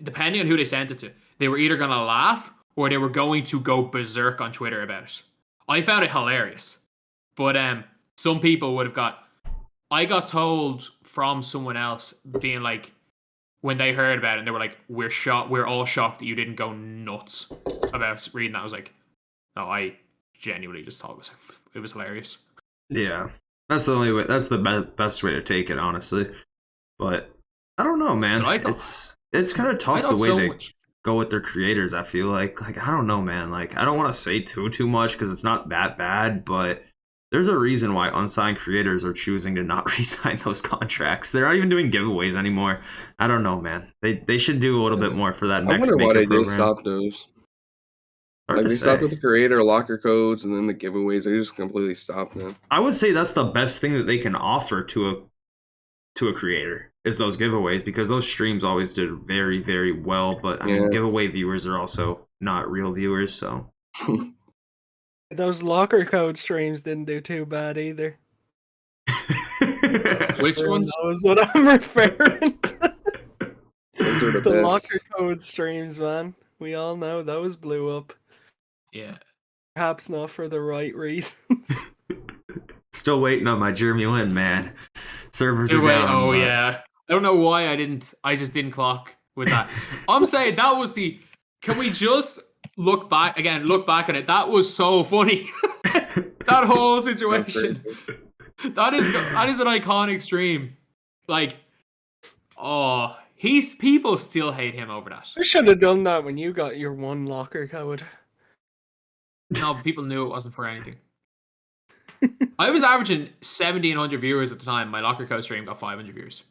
Depending on who they sent it to, they were either going to laugh or they were going to go berserk on Twitter about it. I found it hilarious, but some people would have I got told from someone else being like, when they heard about it, and they were like, we're all shocked that you didn't go nuts about reading that. I was like, no, I genuinely just thought it was hilarious. Yeah. That's the only way. That's the best way to take it, honestly. But I don't know, man. It's kind of tough the way they go with their creators, I feel like. Like, I don't know, man. Like, I don't want to say too much because it's not that bad, but there's a reason why unsigned creators are choosing to not re-sign those contracts. They're not even doing giveaways anymore. I don't know, man. They should do a little bit more for that next I wonder why they program. did stop those. Like they stopped with the creator locker codes and then the giveaways. They just completely stopped them. I would say that's the best thing that they can offer to a creator is those giveaways, because those streams always did very, very well. But I mean, giveaway viewers are also not real viewers, so. Those locker code streams didn't do too bad either. Which ones? Knows what I'm referring to. Those are the The best. locker code streams, man. We all know those blew up. Yeah. Perhaps not for the right reasons. Still waiting on my Jeremy Lin, man. Servers are down. Oh, yeah. I don't know why I just didn't clock with that. I'm saying that was can we just look back on it? That was so funny. That whole situation. That is an iconic stream. Like, people still hate him over that. I should have done that when you got your one locker code. No, people knew it wasn't for anything. I was averaging 1,700 viewers at the time. My locker code stream got 500 views.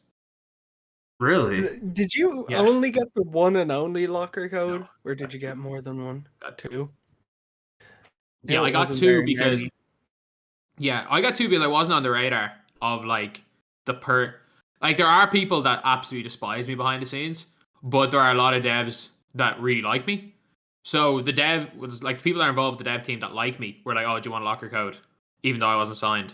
Really? Did you only get the one and only locker code? Or did you get more than one? Got two? Yeah, I got two because... Yeah, I got two because I wasn't on the radar of like like there are people that absolutely despise me behind the scenes, but there are a lot of devs that really like me. So the dev was like, people that are involved with the dev team that like me were like, oh, do you want a locker code? Even though I wasn't signed.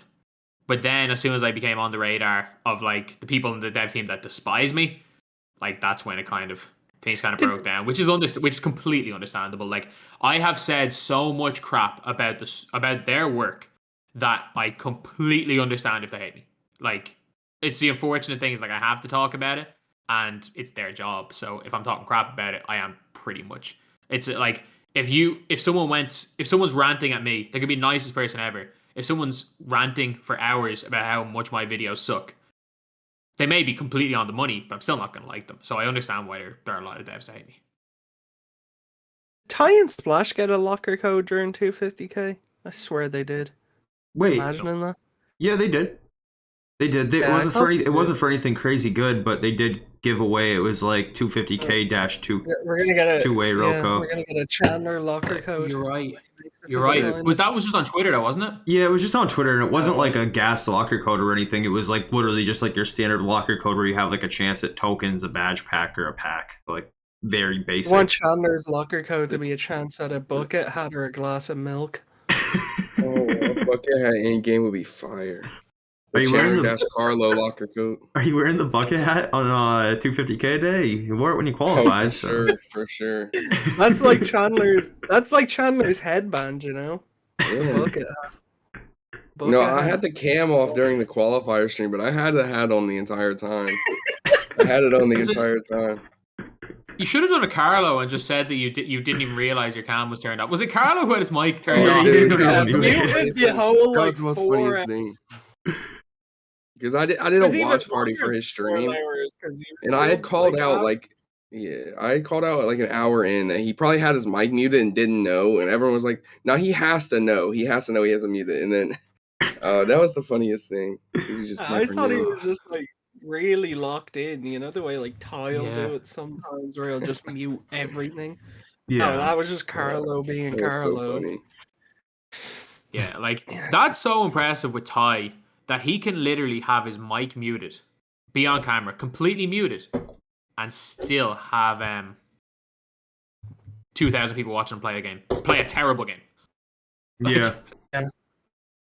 But then as soon as I became on the radar of like the people in the dev team that despise me, like that's when things kind of broke down, which is completely understandable. Like I have said so much crap about their work that I completely understand if they hate me. Like, it's the unfortunate thing is like I have to talk about it, and it's their job. So if I'm talking crap about it, I am pretty much. It's like if someone's ranting at me, they could be the nicest person ever. If someone's ranting for hours about how much my videos suck, they may be completely on the money, but I'm still not gonna like them. So I understand why there are a lot of devs that hate me. Ty and Splash get a locker code during 250k? I swear they did. Wait, imagining that? Yeah, they did. They did. It wasn't for anything crazy good, but they did give away. It was like 250k-2 we're gonna get a two-way Roco. We're gonna get a Chandler locker code. You're right. Was just on Twitter though, wasn't it? Yeah, it was just on Twitter, and it wasn't like a gas locker code or anything. It was like literally just like your standard locker code where you have like a chance at tokens, a badge pack, or a pack. Like very basic. I want Chandler's locker code to be a chance at a bucket hat or a glass of milk. Oh, a bucket hat in game would be fire. Are you wearing the Carlo locker coat? Are you wearing the bucket hat on 250k day? You wore it when you qualified. For sure. That's like Chandler's. That's like Chandler's headband, you know. Yeah. Bucket No, I hat. had the cam off during the qualifier stream, but I had the hat on the entire time. I had it on the entire time. You should have done a Carlo and just said that you didn't even realize your cam was turned off. Was it Carlo who had his mic turned Yeah, off? he didn't know he was That muted. was the most funniest thing. Because I did a watch party for his stream, and I had called out an hour in that he probably had his mic muted and didn't know, and everyone was like, "No, he has to know. He has to know he has it muted." And then that was the funniest thing. I thought he was just like really locked in, you know, the way like Ty will do it sometimes, where he'll just mute everything. Yeah, no, that was just Carlo being Carlo. So funny. Yeah, like that's so impressive with Ty that he can literally have his mic muted, be on camera, completely muted, and still have 2,000 people watching him play a terrible game. Yeah.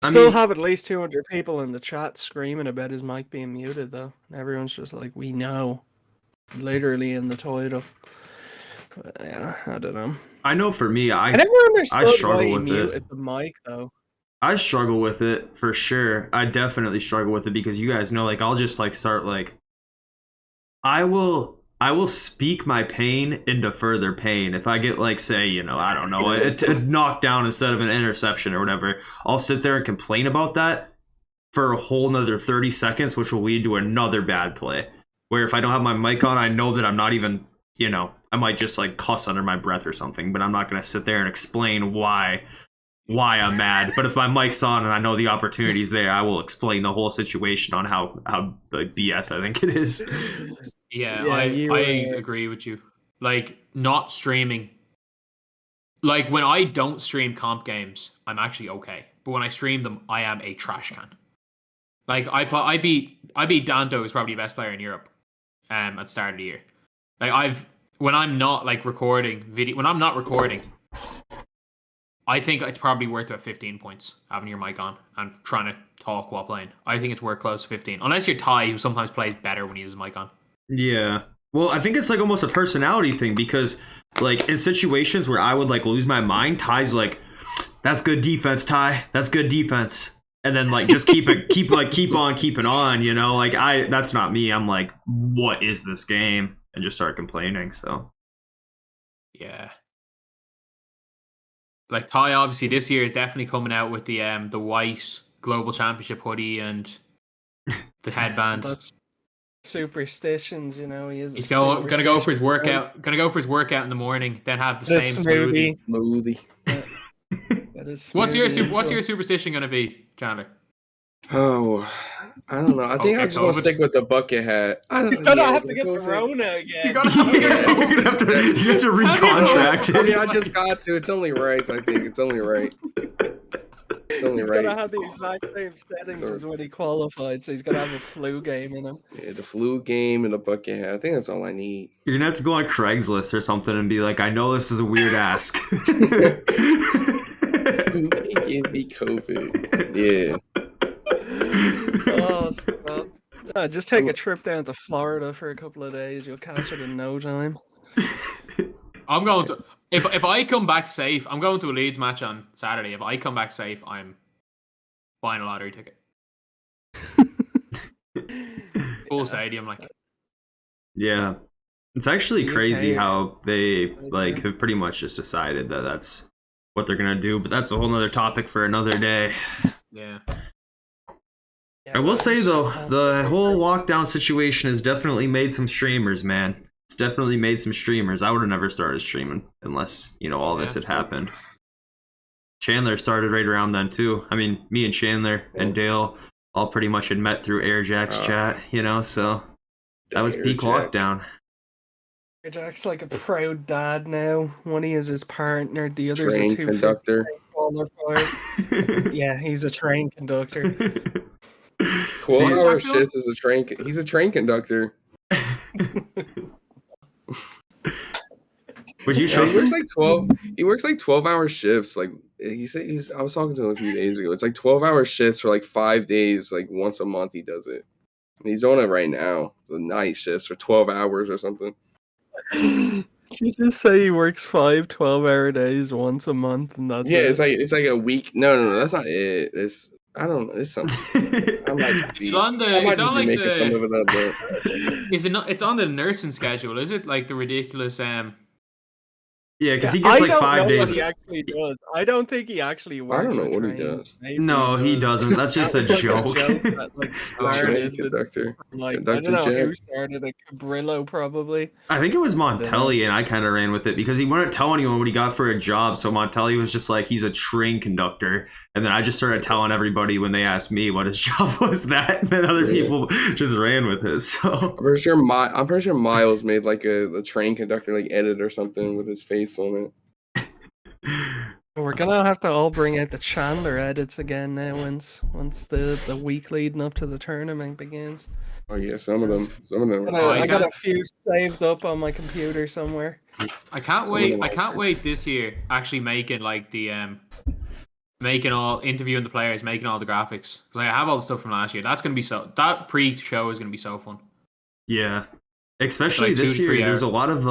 Still have at least 200 people in the chat screaming about his mic being muted, though. And everyone's just like, we know. Literally in the title. But, yeah, I don't know. I know for me, I never understood struggle why he with muted the mic, though. I struggle with it for sure. I definitely struggle with it because you guys know, like, I'll just like start like, I will speak my pain into further pain. If I get like, say, you know, I don't know, a knockdown instead of an interception or whatever, I'll sit there and complain about that for a whole nother 30 seconds, which will lead to another bad play. Where if I don't have my mic on, I know that I'm not even, you know, I might just like cuss under my breath or something, but I'm not going to sit there and explain why I'm mad. But if my mic's on and I know the opportunity's there, I will explain the whole situation on how like, BS I think it is. Yeah, I agree with you. Like, not streaming. Like, when I don't stream comp games, I'm actually okay. But when I stream them, I am a trash can. Like, I beat Danto, who's probably the best player in Europe at the start of the year. Like, when I'm not, like, recording video... When I'm not recording, I think it's probably worth about 15 points having your mic on and trying to talk while playing. I think it's worth close to 15. Unless you're Ty, who sometimes plays better when he has his mic on. Yeah. Well, I think it's like almost a personality thing because like in situations where I would like lose my mind, Ty's like, that's good defense, Ty. That's good defense. And then like just keep on keeping on, you know? Like that's not me. I'm like, what is this game? And just start complaining, so. Yeah. Like Ty obviously this year is definitely coming out with the white global championship hoodie and the headband. That's Superstitions, you know, he's gonna go for his workout. Gonna go for his workout in the morning, then have the same smoothie. What's your superstition gonna be, Chandler? Oh, I don't know. I think I'm just gonna stick with the bucket hat. He's gonna have to get the Rona again. You're gonna have to recontract it. I mean, I just got to. It's only right. I think it's only right. It's only he's right. gonna have the exact same settings as when he qualified, so he's gonna have a flu game in him. Yeah, the flu game and the bucket hat. I think that's all I need. You're gonna have to go on Craigslist or something and be like, I know this is a weird ask. Who can give me COVID? Yeah. Oh, stop. No, just take a trip down to Florida for a couple of days. You'll catch it in no time. I'm going to... If I come back safe, I'm going to a Leeds match on Saturday. If I come back safe, I'm buying a lottery ticket. Full stadium, like. Yeah. It's actually crazy how they like have pretty much just decided that that's what they're gonna do, but that's a whole nother topic for another day. Yeah. I will say though, the whole lockdown situation has definitely made some streamers, man. It's definitely made some streamers. I would have never started streaming unless, you know, all this had happened. Chandler started right around then too. I mean, me and Chandler and Dale all pretty much had met through Airjack's chat, you know, so that was peak lockdown. Airjack's like a proud dad now. One is his partner, the other's train a 250k conductor. Qualifier. Yeah, he's a train conductor. 12-hour shifts as a train. He's a train conductor. Would you show he works like 12-hour shifts. Like he said I was talking to him a few days ago. It's like 12-hour shifts for like 5 days, like once a month he does it. And he's on it right now. The night shifts for 12 hours or something. Did you just say he works 5 12-hour days once a month and that's it? It's like a week. No, that's not it. I don't know. It's something. I might be making some of it up. But... Is it not? It's on the nursing schedule. Is it like the ridiculous? Yeah, because he gets like 5 days. What he actually does. I don't think he actually works. I don't know what he does. No, he doesn't. That's just a joke. That, like, started conductor. Like, I don't know who started it. Cabrillo, probably. I think it was Montelli, and I kind of ran with it because he wouldn't tell anyone what he got for a job. So Montelli was just like, he's a train conductor. And then I just started telling everybody when they asked me what his job was that. And then other people just ran with it. So I'm pretty sure Miles made like a train conductor like edit or something with his face on it. We're gonna have to all bring out the Chandler edits again now once the week leading up to the tournament begins. Oh yeah, some of them. I got a few saved up on my computer somewhere. I can't wait this year actually making like the interviewing the players, making all the graphics, because I have all the stuff from last year. That's gonna be that pre-show is gonna be so fun. Yeah, especially like this year. There's a lot of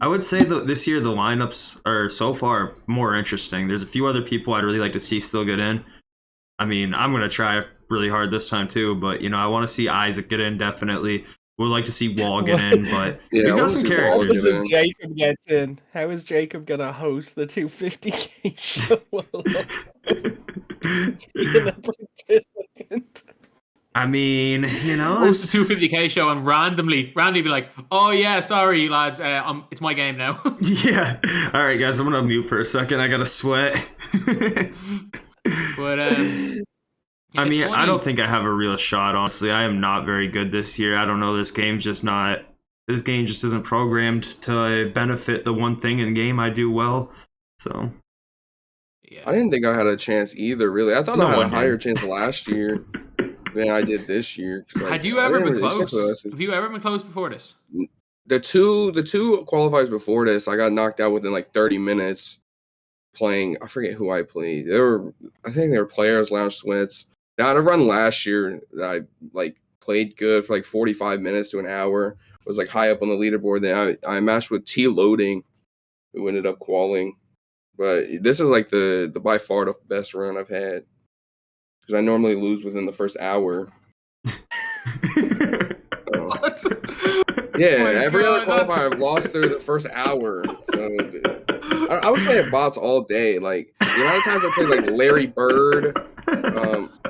I would say that this year the lineups are so far more interesting. There's a few other people I'd really like to see still get in. I mean, I'm going to try really hard this time too, but I want to see Isaac get in definitely. Would like to see Wall get in, but we've got some characters. Jacob gets in. How is Jacob going to host the 250k show being a participant? I mean, it's the 250k show and randomly be like, oh yeah, sorry lads, it's my game now. Yeah. All right, guys, I'm gonna mute for a second. I gotta sweat. But I mean, I don't think I have a real shot. Honestly, I am not very good this year. I don't know. This game just isn't programmed to benefit the one thing in the game I do well. So. Yeah. I didn't think I had a chance either. Really, I thought I had a higher chance last year than I did this year. Had you ever been close? Have you ever been close before this? The two qualifiers before this, I got knocked out within like 30 minutes playing. I forget who I played. I think they were Players Lounge Sweats. Now, I had a run last year that I like played good for like 45 minutes to an hour. Was like high up on the leaderboard. Then I matched with T Loading, who ended up qualing. But this is like the by far the best run I've had. Because I normally lose within the first hour. What? Yeah, every other qualifier I've lost through the first hour. So I was playing bots all day. Like the amount of times I played like Larry Bird.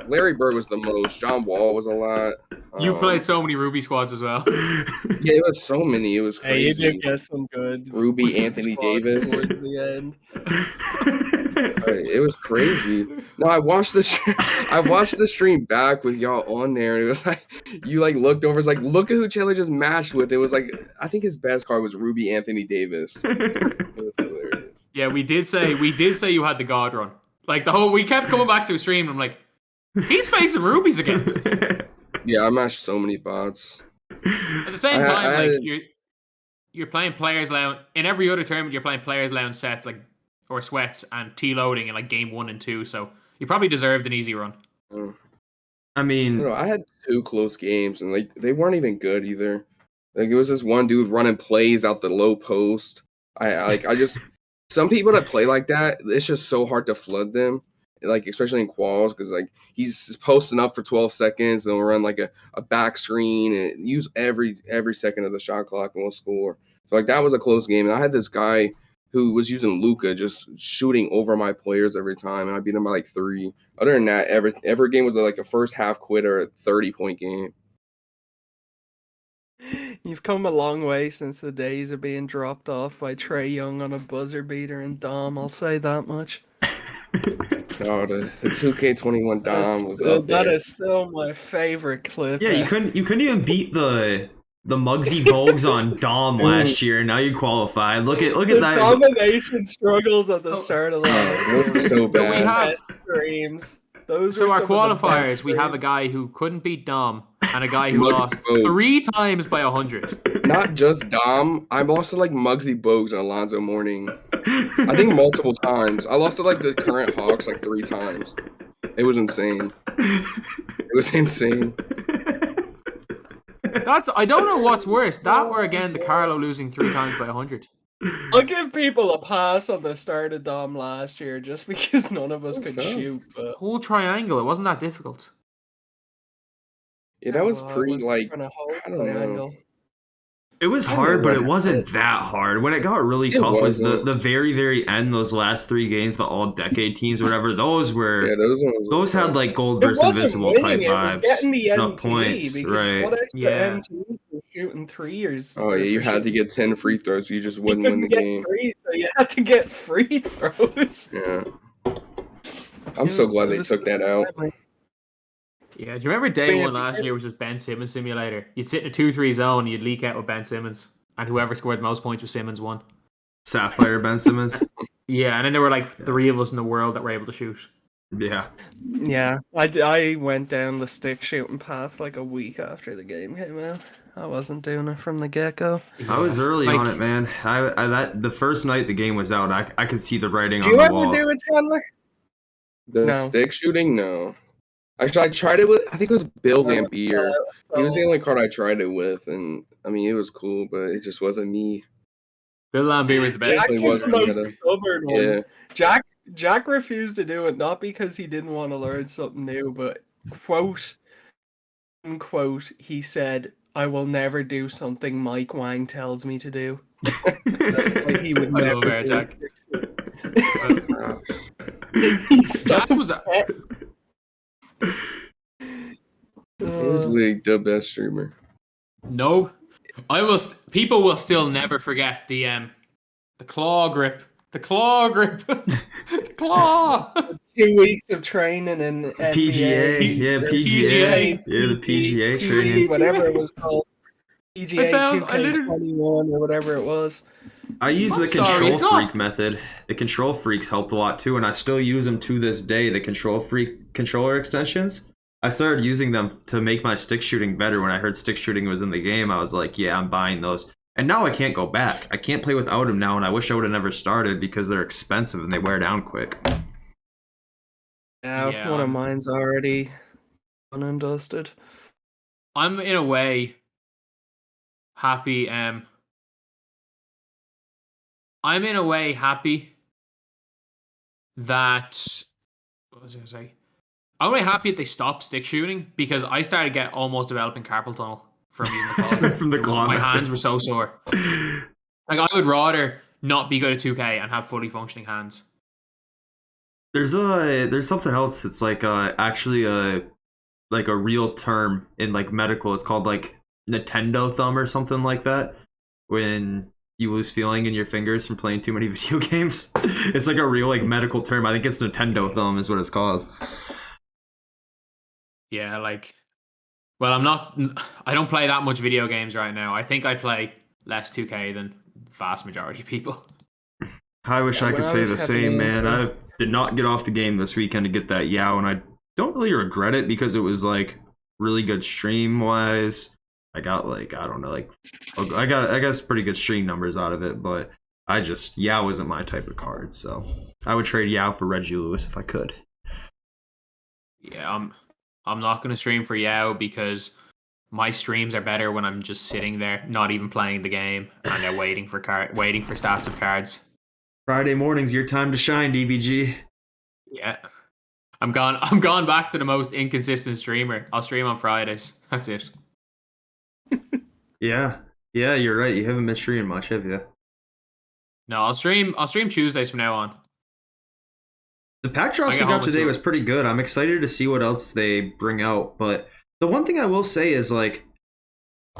Larry Bird was the most. John Wall was a lot. You played so many Ruby squads as well. Yeah, it was so many. It was crazy. Hey, you did get some good Ruby Anthony Davis towards the end. It was crazy. No, I watched the stream back with y'all on there, and it was like you like looked over. It's like, look at who Chandler just matched with. It was like, I think his best card was Ruby Anthony Davis. It was hilarious. Yeah, we did say you had the God run. Like we kept coming back to a stream. And I'm like, he's facing Rubies again. Yeah, I matched so many bots. At the same time, you're playing Players Lounge in every other tournament. You're playing Players Lounge sets or sweats and T Loading in like game 1 and 2. So you probably deserved an easy run. I mean, I had 2 close games and like they weren't even good either. Like it was this one dude running plays out the low post. Some people that play like that, it's just so hard to flood them. Like especially in quals, because like he's posting up for 12 seconds and will run like a back screen and use every second of the shot clock and will score. So like that was a close game. And I had this guy who was using Luka, just shooting over my players every time, and I beat him by like 3. Other than that, every game was like a first half quit or a 30-point game. You've come a long way since the days of being dropped off by Trae Young on a buzzer beater and Dom. I'll say that much. Oh, the 2k21 Dom was up there. That is still my favorite clip. Yeah, you couldn't even beat the Muggsy Bogues on Dom last year, and now you qualified. Look at that. Domination struggles at the start of that. It was so bad. The So our qualifiers, we have a guy who couldn't beat Dom and a guy who lost 3 times by 100. Not just Dom. I lost to like Muggsy Bogues and Alonzo Mourning. I think multiple times. I lost to like the current Hawks like 3 times. It was insane. It was insane. I don't know what's worse, that or again the Carlo losing 3 times by 100. I'll give people a pass on the start of Dom last year just because none of us could shoot. But... Whole triangle, it wasn't that difficult. Yeah, that was pretty like I don't know. It was hard, but it wasn't that hard. When it got really tough was the very, very end, those last 3 games, the all-decade teams or whatever, those were... Yeah, those had, like, gold versus invincible type vibes. It was getting the NT, points, right. What extra NT for shooting 3s? Oh, yeah, you had to get 10 free throws, so you just wouldn't win the game. 3, so you had to get free throws. Yeah. I'm so glad they took that out. Yeah, do you remember day 1 last year was just Ben Simmons simulator? You'd sit in a 2-3 zone and you'd leak out with Ben Simmons. And whoever scored the most points with Simmons won. Sapphire Ben Simmons? Yeah, and then there were like 3 of us in the world that were able to shoot. Yeah. Yeah, I went down the stick shooting path like a week after the game came out. I wasn't doing it from the get-go. I was early on it, man. The first night the game was out, I could see the writing on the wall. Do you ever do it, Chandler? The stick shooting? No. Actually, I tried it with, I think it was Bill Lambier. He was the only card I tried it with, and I mean, it was cool, but it just wasn't me. Bill Lambier was the best. Jack was the most stubborn one. Yeah. Jack refused to do it, not because he didn't want to learn something new, but unquote, he said, "I will never do something Mike Wang tells me to do." Like he would never do Jack. Jack was he was like the best streamer. No, people will still never forget the claw grip. The claw grip. The claw. 2 weeks of training in PGA. PGA. Yeah, the PGA training. Whatever it was called. PGA 2k21 or whatever it was. I use the control freak method. The control freaks helped a lot too, and I still use them to this day. The control freak controller extensions. I started using them to make my stick shooting better. When I heard stick shooting was in the game, I was like, yeah, I'm buying those. And now I can't go back. I can't play without them now, and I wish I would have never started because they're expensive and they wear down quick. Yeah, one of mine's already done and dusted. I'm in a way happy. I'm in a way happy that what was I gonna say? I'm really happy that they stopped stick shooting because I started to get almost developing carpal tunnel from using the claw. From the claw. My hands were so sore. Like I would rather not be good at 2K and have fully functioning hands. There's something else. It's like actually a real term in like medical. It's called like Nintendo thumb or something like that. When you lose feeling in your fingers from playing too many video games. It's like a real like medical term. I think it's Nintendo thumb is what it's called. Yeah, like, well, I don't play that much video games right now. I think I play less 2K than the vast majority of people. I wish I could say the same, man. I did not get off the game this weekend to get that Yao, and I don't really regret it because it was like really good stream wise. I got like, I don't know, like I guess pretty good stream numbers out of it, but Yao isn't my type of card, so I would trade Yao for Reggie Lewis if I could. Yeah, I'm not going to stream for Yao because my streams are better when I'm just sitting there, not even playing the game, and they're waiting for stats of cards. Friday morning's your time to shine, DBG. Yeah. I'm gone back to the most inconsistent streamer. I'll stream on Fridays. That's it. Yeah, you're right. You haven't been streaming much, have you? No, I'll stream Tuesdays from now on. The pack drops we got today was pretty good. I'm excited to see what else they bring out. But the one thing I will say is like,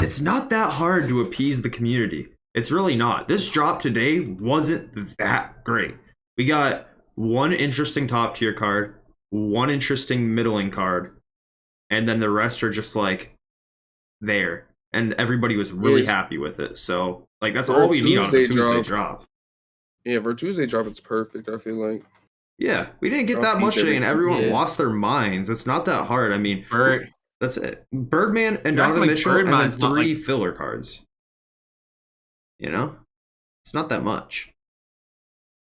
it's not that hard to appease the community. It's really not. This drop today wasn't that great. We got one interesting top tier card, one interesting middling card, and then the rest are just like there. And everybody was really happy with it. So like that's all we need on a Tuesday drop. Yeah, for a Tuesday drop, it's perfect, I feel like. Yeah, we didn't get Drop that much these today, and everyone Yeah. lost their minds. It's not that hard. I mean, that's it. Birdman and You're acting Donovan like Mitchell, and then Birdman's not, 3 like- filler cards. You know, it's not that much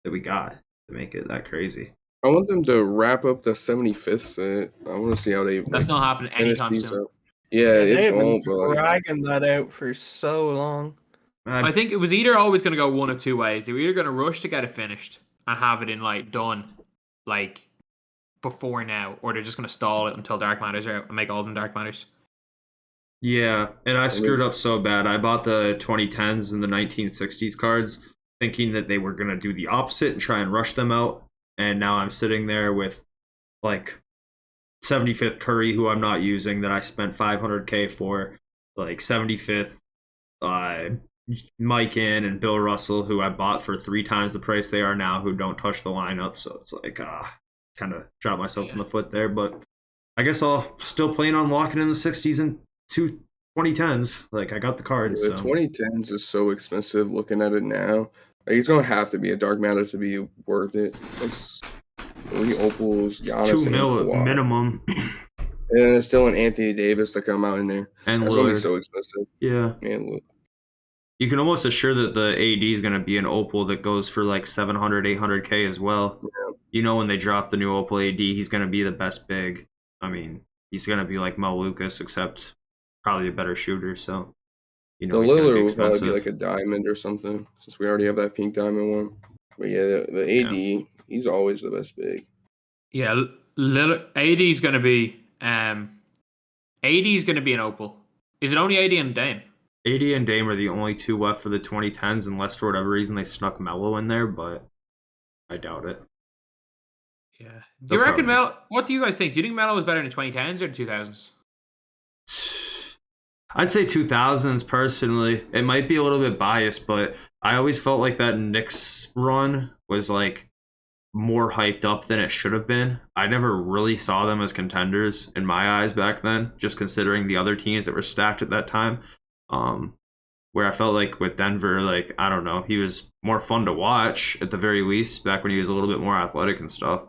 that we got to make it that crazy. I want them to wrap up the 75th set. I want to see how they That's not happening finish anytime these soon. up. Yeah, they've it been won't, but like, dragging that out for so long. I think it was either always going to go one of two ways. They were either going to rush to get it finished and have it in like done, like before now, or they're just going to stall it until Dark Matters are out and make all of them Dark Matters. Yeah, and I screwed up so bad. I bought the 2010s and the 1960s cards thinking that they were going to do the opposite and try and rush them out. And now I'm sitting there with like 75th Curry, who I'm not using, that I spent 500k for, like 75th Mike In and Bill Russell, who I bought for 3 times the price they are now, who don't touch the lineup. So it's like, kind of shot myself in the foot there. But I guess I'll still plan on locking in the 60s and 2010s. Like, I got the cards. the 2010s is so expensive looking at it now. Like, it's going to have to be a Dark Matter to be worth it. It's 3 opals, Giannis, 2 and mil Kawhi. minimum. And then there's still an Anthony Davis to come out in there. And That's going to be Lillard. so expensive. Yeah. Man, look. You can almost assure that the AD is going to be an opal that goes for like 700, 800k as well. Yeah. You know, when they drop the new opal AD, he's going to be the best big. I mean, he's going to be like Mo Lucas, except probably a better shooter. So, you know, The he's going to Lillard be will probably expensive. be like a diamond or something, since we already have that pink diamond one. But yeah, the AD, he's always the best big. Yeah, AD is going to be an opal. Is it only AD and Dame? AD and Dame are the only 2 left for the 2010s, unless for whatever reason they snuck Melo in there, but I doubt it. Yeah. Do you reckon Melo? What do you guys think? Do you think Melo was better in the 2010s or the 2000s? I'd say 2000s personally. It might be a little bit biased, but I always felt like that Knicks run was like more hyped up than it should have been. I never really saw them as contenders in my eyes back then, just considering the other teams that were stacked at that time. Where I felt like with Denver, like, I don't know, he was more fun to watch at the very least back when he was a little bit more athletic and stuff.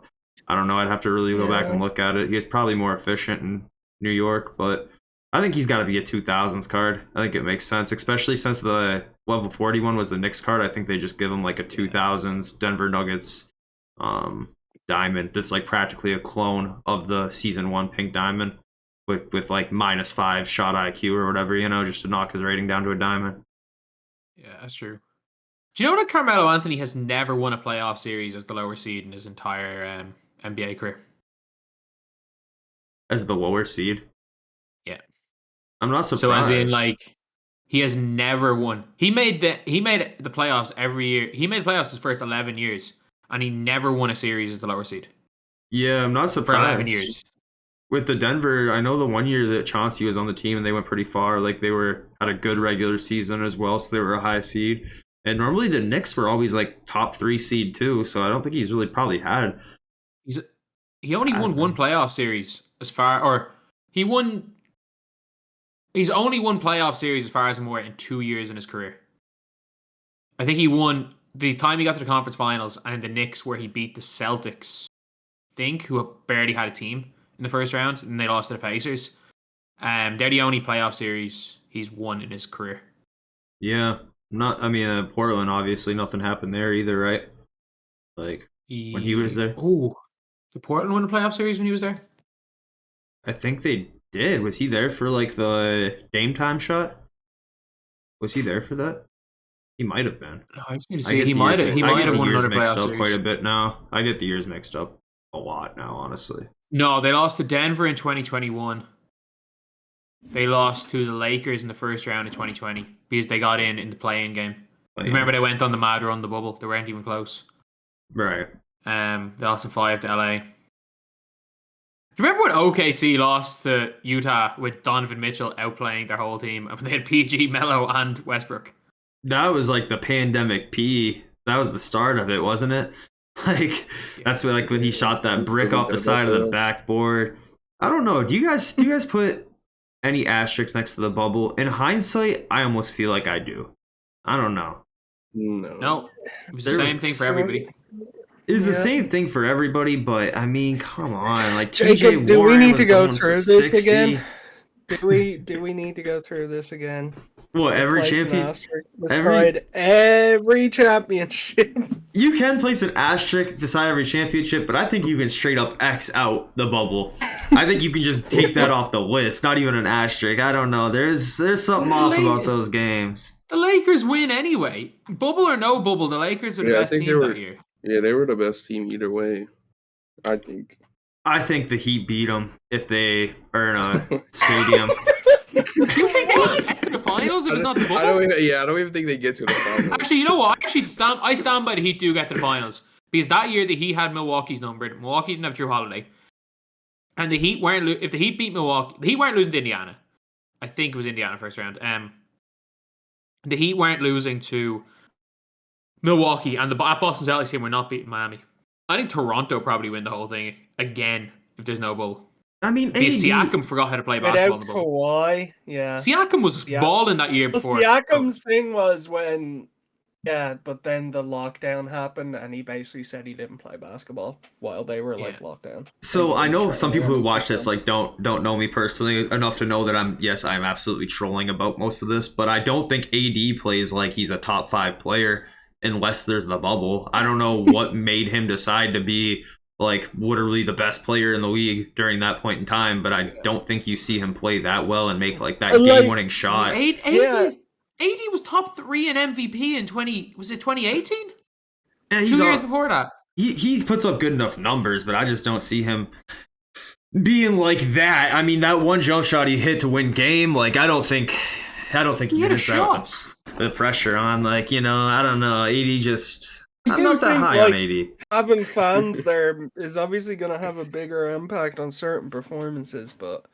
I don't know, I'd have to really go back and look at it. He was probably more efficient in New York, but I think he's got to be a 2000s card. I think it makes sense, especially since the level 41 was the Knicks card. I think they just give him like a 2000s Denver Nuggets diamond that's like practically a clone of the season 1 pink diamond with like -5 shot IQ or whatever, you know, just to knock his rating down to a diamond. Yeah, that's true. Do you know that Carmelo Anthony has never won a playoff series as the lower seed in his entire NBA career? As the lower seed? Yeah. I'm not surprised. So as in, like, he has never won. He made the playoffs every year. He made playoffs his first 11 years, and he never won a series as the lower seed. Yeah, I'm not surprised. For 11 years. With the Denver, I know the one year that Chauncey was on the team and they went pretty far. Like, they had a good regular season as well, so they were a high seed. And normally the Knicks were always like top 3 seed too, so I don't think he's really probably had. He only won one playoff series he's only won playoff series as far as I'm aware in 2 years in his career. I think he won the time he got to the conference finals and the Knicks where he beat the Celtics, who barely had a team in the first round, and they lost to the Pacers. They're the only playoff series he's won in his career. Yeah. Portland, obviously, nothing happened there either, right? Like, when he was there. Oh, did Portland win a playoff series when he was there? I think they did. Was he there for, like, the Dame time shot? Was he there for that? He might have been. No, I was going to say he might have won another playoff series. Quite a bit now. I get the years mixed up a lot now, honestly. No, they lost to Denver in 2021. They lost to the Lakers in the first round of 2020 because they got in the play-in game. Remember, they went on the mad run, the bubble. They weren't even close. Right. They lost in 5 to LA. Do you remember when OKC lost to Utah with Donovan Mitchell outplaying their whole team and they had PG, Melo, and Westbrook? That was like the pandemic P. That was the start of it, wasn't it? Like, that's when he shot that brick off the side of the backboard. I don't know. Do you guys put any asterisks next to the bubble? In hindsight, I almost feel like I do. I don't know. No. No. It was the same thing for everybody. It's the same thing for everybody, but I mean, come on, like Jacob, TJ do Warren we need was to go going through for this 60. again? Do we need to go through this again? What, every Place an champion? asterisk beside every championship. You can place an asterisk beside every championship, but I think you can straight up X out the bubble. I think you can just take that off the list. Not even an asterisk. I don't know. There's something off about those games. The Lakers win anyway. Bubble or no bubble, the Lakers were the best team that year. Yeah, they were the best team either way, I think. I think the Heat beat them if they are in a stadium. You think they get to the finals if it's not the bubble? I don't even think they get to the finals. Actually, you know what? I stand by the Heat do get to the finals. Because that year the Heat had Milwaukee's numbered. Milwaukee didn't have Drew Holiday. And the Heat weren't if the Heat beat Milwaukee, the Heat weren't losing to Indiana. I think it was Indiana first round. The Heat weren't losing to Milwaukee, and the Boston Celtics team were not beating Miami. I think Toronto probably win the whole thing again if there's no bubble. I mean, Siakam forgot how to play basketball in the bubble. Kawhi, yeah. Siakam was balling that year before. Siakam's thing was when, but then the lockdown happened, and he basically said he didn't play basketball while they were locked down. So I know some people who watch this don't know me personally enough to know that I'm absolutely trolling about most of this, but I don't think AD plays like he's a top 5 player unless there's the bubble. I don't know what made him decide to be like literally the best player in the league during that point in time, but I don't think you see him play that well and make like that game-winning shot. AD was top 3 in MVP in 2018? Yeah, 2 years before that. He puts up good enough numbers, but I just don't see him being like that. I mean, that one jump shot he hit to win game, like I don't think he hit a shot. The pressure on, like, you know, I don't know. AD just I'm not that high on AD. Having fans there is obviously going to have a bigger impact on certain performances, but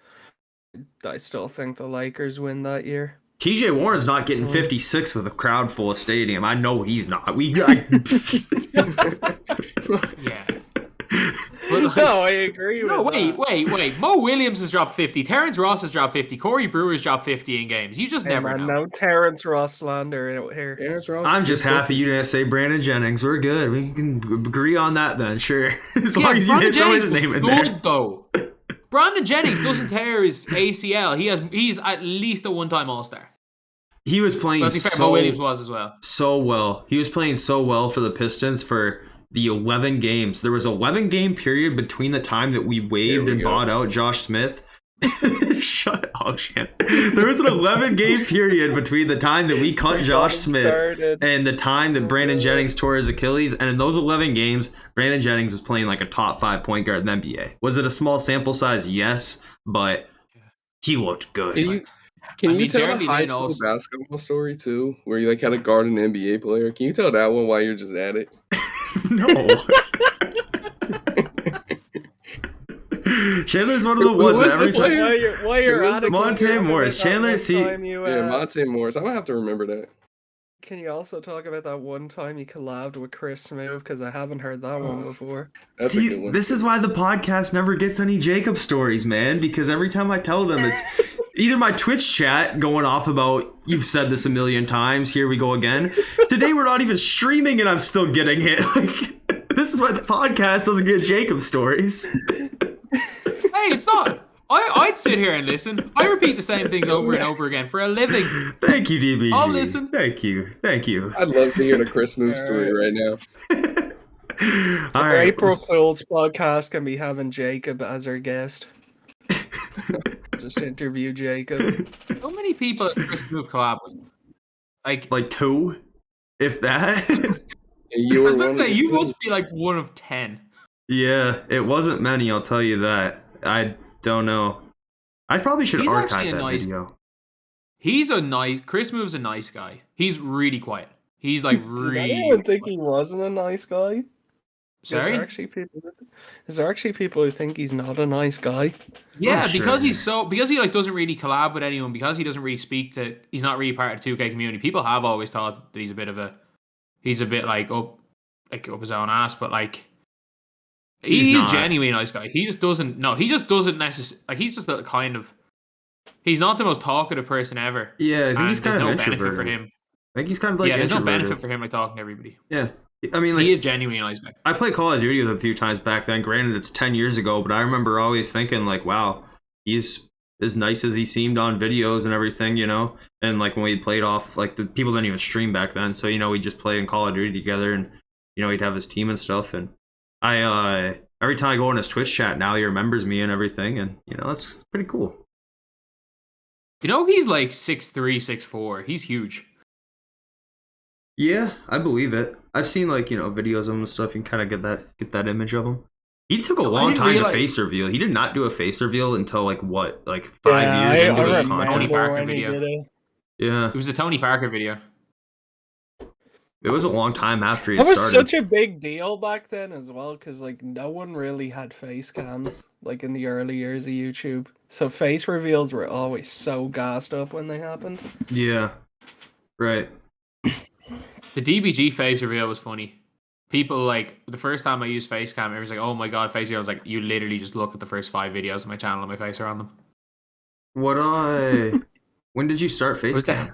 I still think the Lakers win that year. TJ Warren's not getting 56 with a crowd full of stadium. I know he's not. Yeah. No, I agree with that. Wait. Mo Williams has dropped 50. Terrence Ross has dropped 50. Corey Brewer's dropped 50 in games. You just never know. No Terrence Ross slander out here. I'm just happy you didn't say Brandon Jennings. We're good. We can agree on that then, sure. As long as you didn't throw his name in there. Though. Brandon Jennings doesn't tear his ACL. He's at least a one-time All-Star. He was playing Mo Williams was as well. So well. He was playing so well for the Pistons for the 11 games. There was an 11-game period between the time that we waived and bought out Josh Smith. Shut up, Shannon. There was an 11-game period between the time that we cut Josh Smith and the time that Brandon Jennings tore his Achilles. And in those 11 games, Brandon Jennings was playing like a top 5 point guard in the NBA. Was it a small sample size? Yes, but he looked good. Can you tell a high school basketball story too, where you like had to guard an NBA player? Can you tell that one while you're just at it? No. Chandler's one of the ones that every time. While you're at it, Monte Morris. Chandler, Monte Morris. I'm gonna have to remember that. Can you also talk about that one time you collabed with Chris Smoove? Because I haven't heard that one before. See, this is why the podcast never gets any Jacob stories, man. Because every time I tell them, it's either my Twitch chat going off about, you've said this a million times, here we go again. Today we're not even streaming and I'm still getting hit. Like, this is why the podcast doesn't get Jacob stories. Hey, it's not. I'd sit here and listen. I repeat the same things over and over again for a living. Thank you, DBG. I'll listen. Thank you. I'd love to hear the Chris Smoove story right now. All right. April Fool's podcast can be having Jacob as our guest. Just interview Jacob. How many people at Chris Smoove collab with? Like 2, if that. You were I was going to say, you must be like one of 10. Yeah, it wasn't many, I'll tell you that. I don't know. I probably should archive that video. Chris Smoove's a nice guy. He's really quiet. He's like really. Did anyone think he wasn't a nice guy? Sorry? Is there actually people who think he's not a nice guy? Yeah, because he like doesn't really collab with anyone, because he doesn't really he's not really part of the 2K community. People have always thought that he's a bit like up his own ass, but like he's a genuinely nice guy. He just doesn't necessarily, like, he's just a kind of, he's not the most talkative person ever. Yeah, I think he's kind of no introverted. benefit for him. I think he's kind of like there's no benefit for him like talking to everybody. Yeah, I mean, like, he is genuinely a nice guy. I played Call of Duty with him a few times back then. Granted, it's 10 years ago, but I remember always thinking, like, wow, he's as nice as he seemed on videos and everything, you know? And, like, when we played off, like, the people didn't even stream back then. So, you know, we'd just play in Call of Duty together and, you know, he'd have his team and stuff. And every time I go in his Twitch chat now, he remembers me and everything. And, you know, that's pretty cool. You know, he's like 6'3", 6'4". He's huge. Yeah, I believe it. I've seen, like, you know, videos of him and stuff. You can kind of get that image of him. He took a long time to face reveal. He did not do a face reveal until, like, what, like 5 years into his content. Tony Parker video. Yeah. It was a Tony Parker video. It was a long time after he started. That was such a big deal back then as well, because, like, no one really had face cams, like, in the early years of YouTube. So face reveals were always so gassed up when they happened. Yeah. Right. The DBG face reveal was funny. People, like, the first time I used Facecam, it was like, oh my god, face reveal. I was like, you literally just look at the first 5 videos of my channel and my face are on them. When did you start Facecam?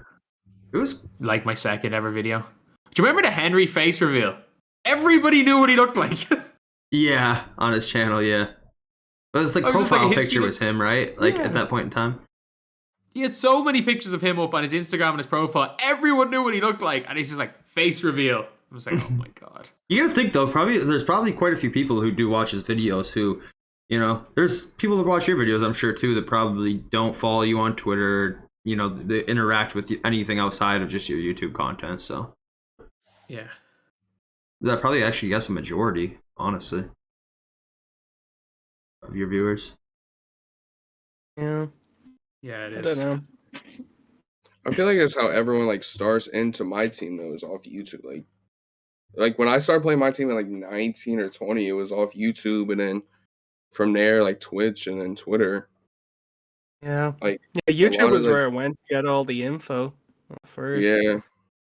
It was like my second ever video. Do you remember the Henry face reveal? Everybody knew what he looked like. Yeah, on his channel, yeah. But it's like profile like, picture was him, right? Like at that point in time. He had so many pictures of him up on his Instagram and his profile. Everyone knew what he looked like, and he's just like face reveal. I was like, oh my god. You gotta think though, there's probably quite a few people who do watch his videos who, you know, there's people that watch your videos, I'm sure too, that probably don't follow you on Twitter. You know, they interact with anything outside of just your YouTube content. So yeah, that probably actually gets a majority, honestly, of your viewers. Yeah. Yeah, it is. I don't know. I feel like that's how everyone like starts into MyTEAM though, is off YouTube. Like when I started playing MyTEAM at like 19 or 20, it was off YouTube, and then from there like Twitch and then Twitter. Yeah. Like YouTube was where I went to get all the info first. Yeah.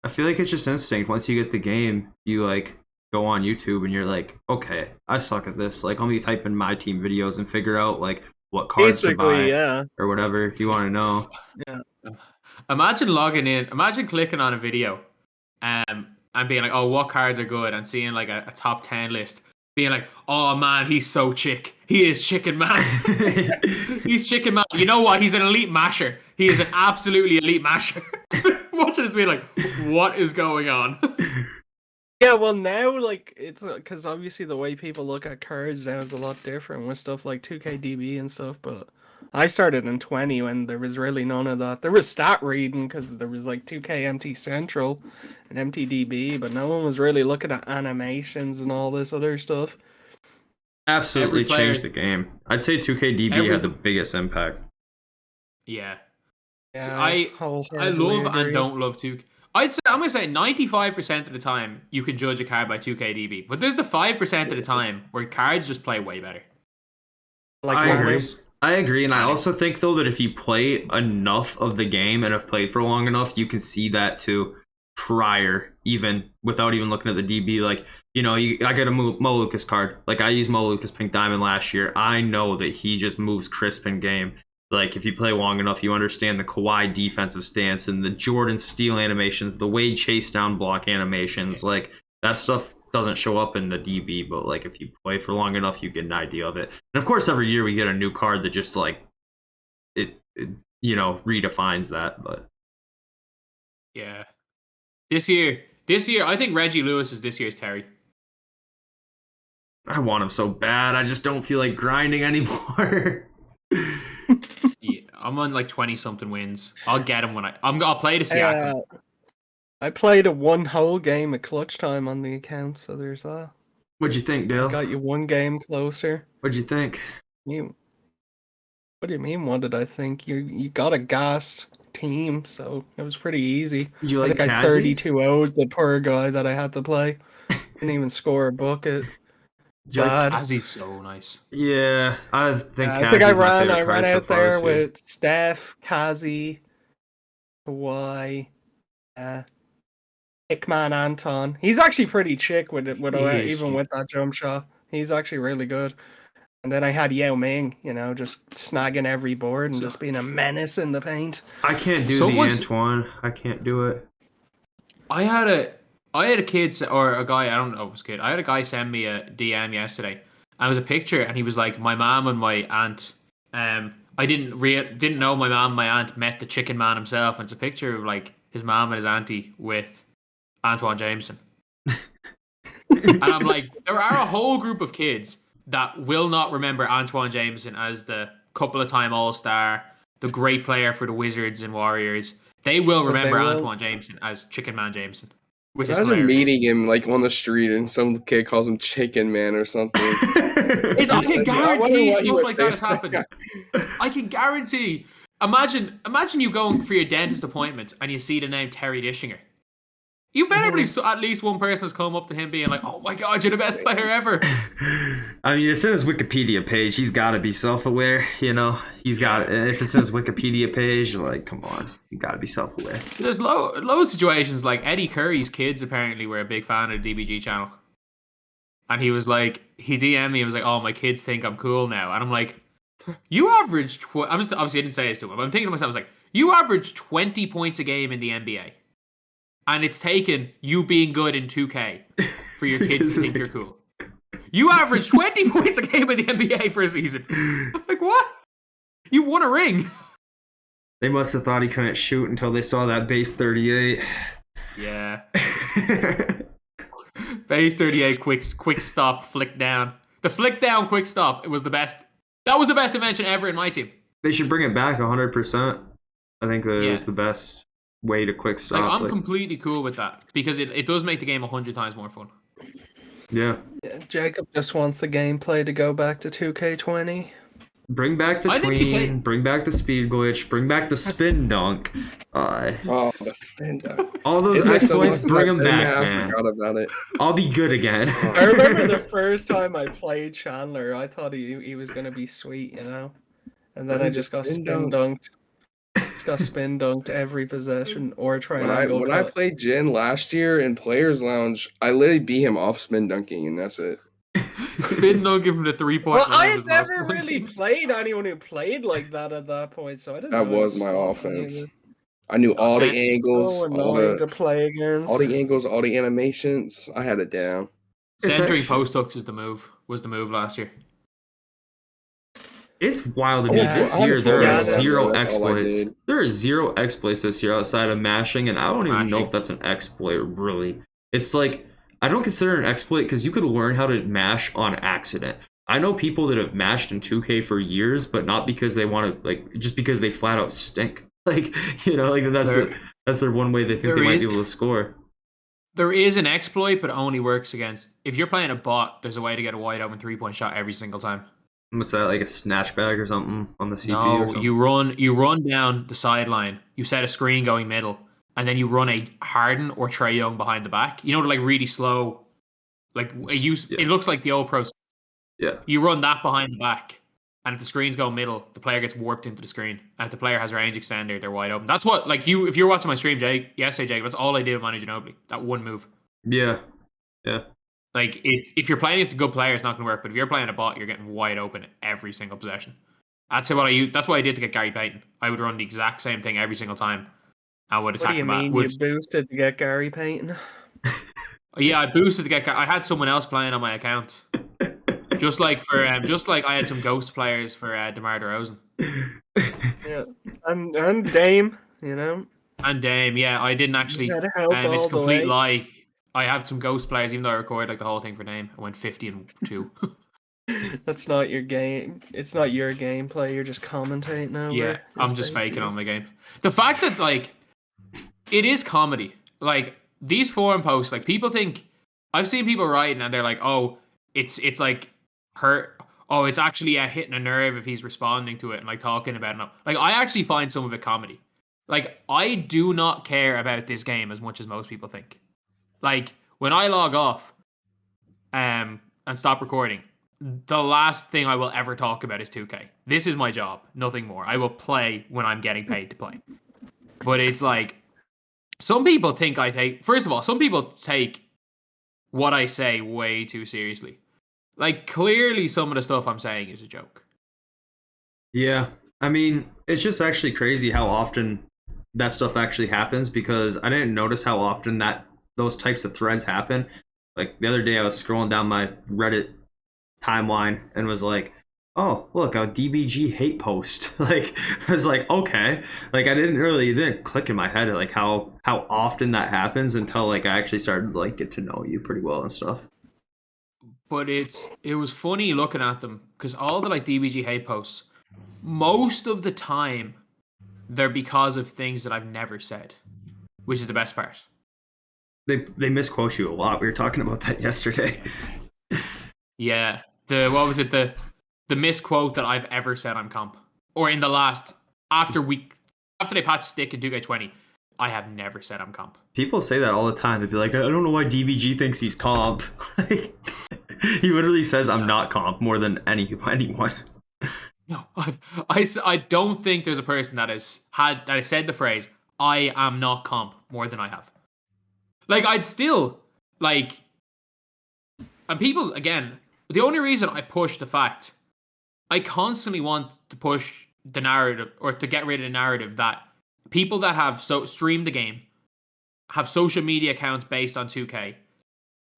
I feel like it's just instinct. Once you get the game, you like go on YouTube and you're like, okay, I suck at this. Like, let me type in MyTEAM videos and figure out like what cards to buy or whatever you want to know. Yeah. Imagine logging in. Imagine clicking on a video, and being like, "Oh, what cards are good?" and seeing like a top 10 list. Being like, "Oh man, he's so chick. He is chicken man. He's chicken man. You know what? He's an elite masher. He is an absolutely elite masher." Watching this, being like, "What is going on?" Yeah, well now, like, it's because obviously the way people look at cards now is a lot different with stuff like 2KDB and stuff, but I started in 20 when there was really none of that. There was stat reading because there was like 2K MT Central and MTDB, but no one was really looking at animations and all this other stuff. Absolutely changed the game. I'd say 2KDB had the biggest impact. Yeah. Yeah, so I love and don't love 2K. I'm gonna say 95% of the time you can judge a card by 2KDB, but there's the 5% of the time where cards just play way better. Like I agree, and I also think though that if you play enough of the game and have played for long enough, you can see that too prior, even without even looking at the DB. Like, you know, I get a Mo Lucas card. Like, I used Mo Lucas Pink Diamond last year. I know that he just moves crisp in game. Like, if you play long enough, you understand the Kawhi defensive stance and the Jordan steal animations, the Wade chase down block animations. Like, that stuff doesn't show up in the DB, but like if you play for long enough, you get an idea of it. And of course, every year we get a new card that just like it you know, redefines that. But yeah, this year, I think Reggie Lewis is this year's Terry. I want him so bad. I just don't feel like grinding anymore. Yeah, I'm on like 20 something wins. I'll get him when I'll play to Siakam. I played a one whole game at clutch time on the account, so there's that. What'd you think, Dale? Got you one game closer. What'd you think? What do you mean? What did I think? You got a gassed team, so it was pretty easy. Did you like I think I 32-0'd the poor guy that I had to play. Didn't even score a bucket. Kazi's so nice. Yeah, I think I ran out there with Steph, Kazi, Kawhi, Hickman Anton. He's actually pretty chick with that jump shot. He's actually really good. And then I had Yao Ming, you know, just snagging every board and just being a menace in the paint. I can't do the Antoine. I can't do it. I had I had a kid or a guy. I don't know if it was a kid. I had a guy send me a DM yesterday. And it was a picture, and he was like, "My mom and my aunt." I didn't know my mom and my aunt met the Chicken Man himself. And it's a picture of like his mom and his auntie with Antoine Jameson. And I'm like, there are a whole group of kids that will not remember Antoine Jameson as the couple of time All-Star, the great player for the Wizards and Warriors. They will remember Antoine Jameson as Chicken Man Jameson. Which is imagine hilarious. meeting him like on the street and some kid calls him Chicken Man or something. I can guarantee stuff like that has happened. I can guarantee. Imagine you going for your dentist appointment and you see the name Terry Dishinger. You better believe at least one person has come up to him being like, "Oh my God, you're the best player ever." I mean, it's in his Wikipedia page. He's got to be self-aware, you know. He's got if it's in his Wikipedia page, you're like, come on, you got to be self-aware. There's loads of situations like Eddie Curry's kids apparently were a big fan of the DBG channel, and he was like, he DM'd me and was like, "Oh, my kids think I'm cool now," and I'm like, "You average." Obviously, I didn't say this to him, but I'm thinking to myself, I was like, "You average 20 points a game in the NBA." And it's taken you being good in 2K for your kids to think you're cool. You average 20 points a game in the NBA for a season. Like, what? You won a ring. They must have thought he couldn't shoot until they saw that base 38. Yeah. Base 38, quick stop, flick down. The flick down, quick stop, it was the best. That was the best invention ever in my team. They should bring it back 100%. I think that is the best way to quick stop. Like, I'm completely cool with that because it does make the game 100 times more fun. Yeah. Jacob just wants the gameplay to go back to 2K20. Bring back the tween, bring back the speed glitch, bring back the spin dunk. The spin dunk. All those exploits, bring them back, man. I forgot about it. I'll be good again. I remember the first time I played Chandler, I thought he was going to be sweet, you know? And then I just got spin dunked. Got spin dunked every possession or triangle. When I played Jen last year in Players Lounge, I literally beat him off spin dunking, and that's it. Spin dunk him the 3-point. Well, I had never really played anyone who played like that at that point, so I didn't. That was my offense. I knew all the angles, to play against. all the angles, all the animations. I had it down. Centering post hooks is the move. Was the move last year. It's wild to me. This year there are zero exploits. There are zero exploits this year outside of mashing, and I don't even know if that's an exploit, really. It's like, I don't consider it an exploit because you could learn how to mash on accident. I know people that have mashed in 2K for years, but not because they want to, like, just because they flat out stink. Like, you know, like that's their one way they think they might be able to score. There is an exploit, but it only works against, if you're playing a bot, there's a way to get a wide open 3-point shot every single time. What's that, like a snatch bag or something on the CPU? No, or something? you run down the sideline, you set a screen going middle, and then you run a Harden or Trae Young behind the back. You know, like really slow, like it looks like the old pro. Yeah. You run that behind the back, and if the screens go middle, the player gets warped into the screen. And if the player has a range extender, they're wide open. That's what, like, if you're watching my stream, yesterday, Jake, that's all I did with Manu Ginobili. That one move. Yeah. Yeah. Like, if you're playing against a good player, it's not going to work. But if you're playing a bot, you're getting wide open every single possession. That's what I did to get Gary Payton. I would run the exact same thing every single time. I would attack him. What do you mean you boosted to get Gary Payton? Yeah, I boosted to get. I had someone else playing on my account. Just like I had some ghost players for DeMar DeRozan. Yeah, and Dame, you know. And Dame, yeah, I didn't actually. It's a complete lie. I have some ghost players, even though I recorded like the whole thing for Dame. I went 50-2. That's not your game. It's not your gameplay. You're just commentating over. Yeah, I'm just faking on my game. The fact that like it is comedy. Like these forum posts, like people think I've seen people writing and they're like, oh, it's like hurt. Oh, it's actually hitting a nerve if he's responding to it and like talking about it. Like I actually find some of it comedy. Like I do not care about this game as much as most people think. Like when I log off and stop recording, the last thing I will ever talk about is 2K. This is my job, nothing more. I will play when I'm getting paid to play. But it's like some people think first of all, some people take what I say way too seriously. Like clearly some of the stuff I'm saying is a joke. Yeah. I mean, it's just actually crazy how often that stuff actually happens because I didn't notice how often that those types of threads happen. Like the other day, I was scrolling down my Reddit timeline and was like, oh, look, a DBG hate post. Like, I was like, okay. Like, it didn't click in my head like how often that happens until like I actually started to like get to know you pretty well and stuff. But it was funny looking at them because all the like DBG hate posts, most of the time, they're because of things that I've never said, which is the best part. They misquote you a lot. We were talking about that yesterday. Yeah. The misquote that I've ever said I'm comp. Or in the last after they patched stick in 2k20, I have never said I'm comp. People say that all the time. They'd be like, I don't know why DBG thinks he's comp. Like, he literally says I'm not comp more than anyone. No, I don't think there's a person that has said the phrase "I am not comp" more than I have. Like I'd still like, and people again. The only reason I push the fact, I constantly want to push the narrative or to get rid of the narrative that people that have streamed the game, have social media accounts based on 2K,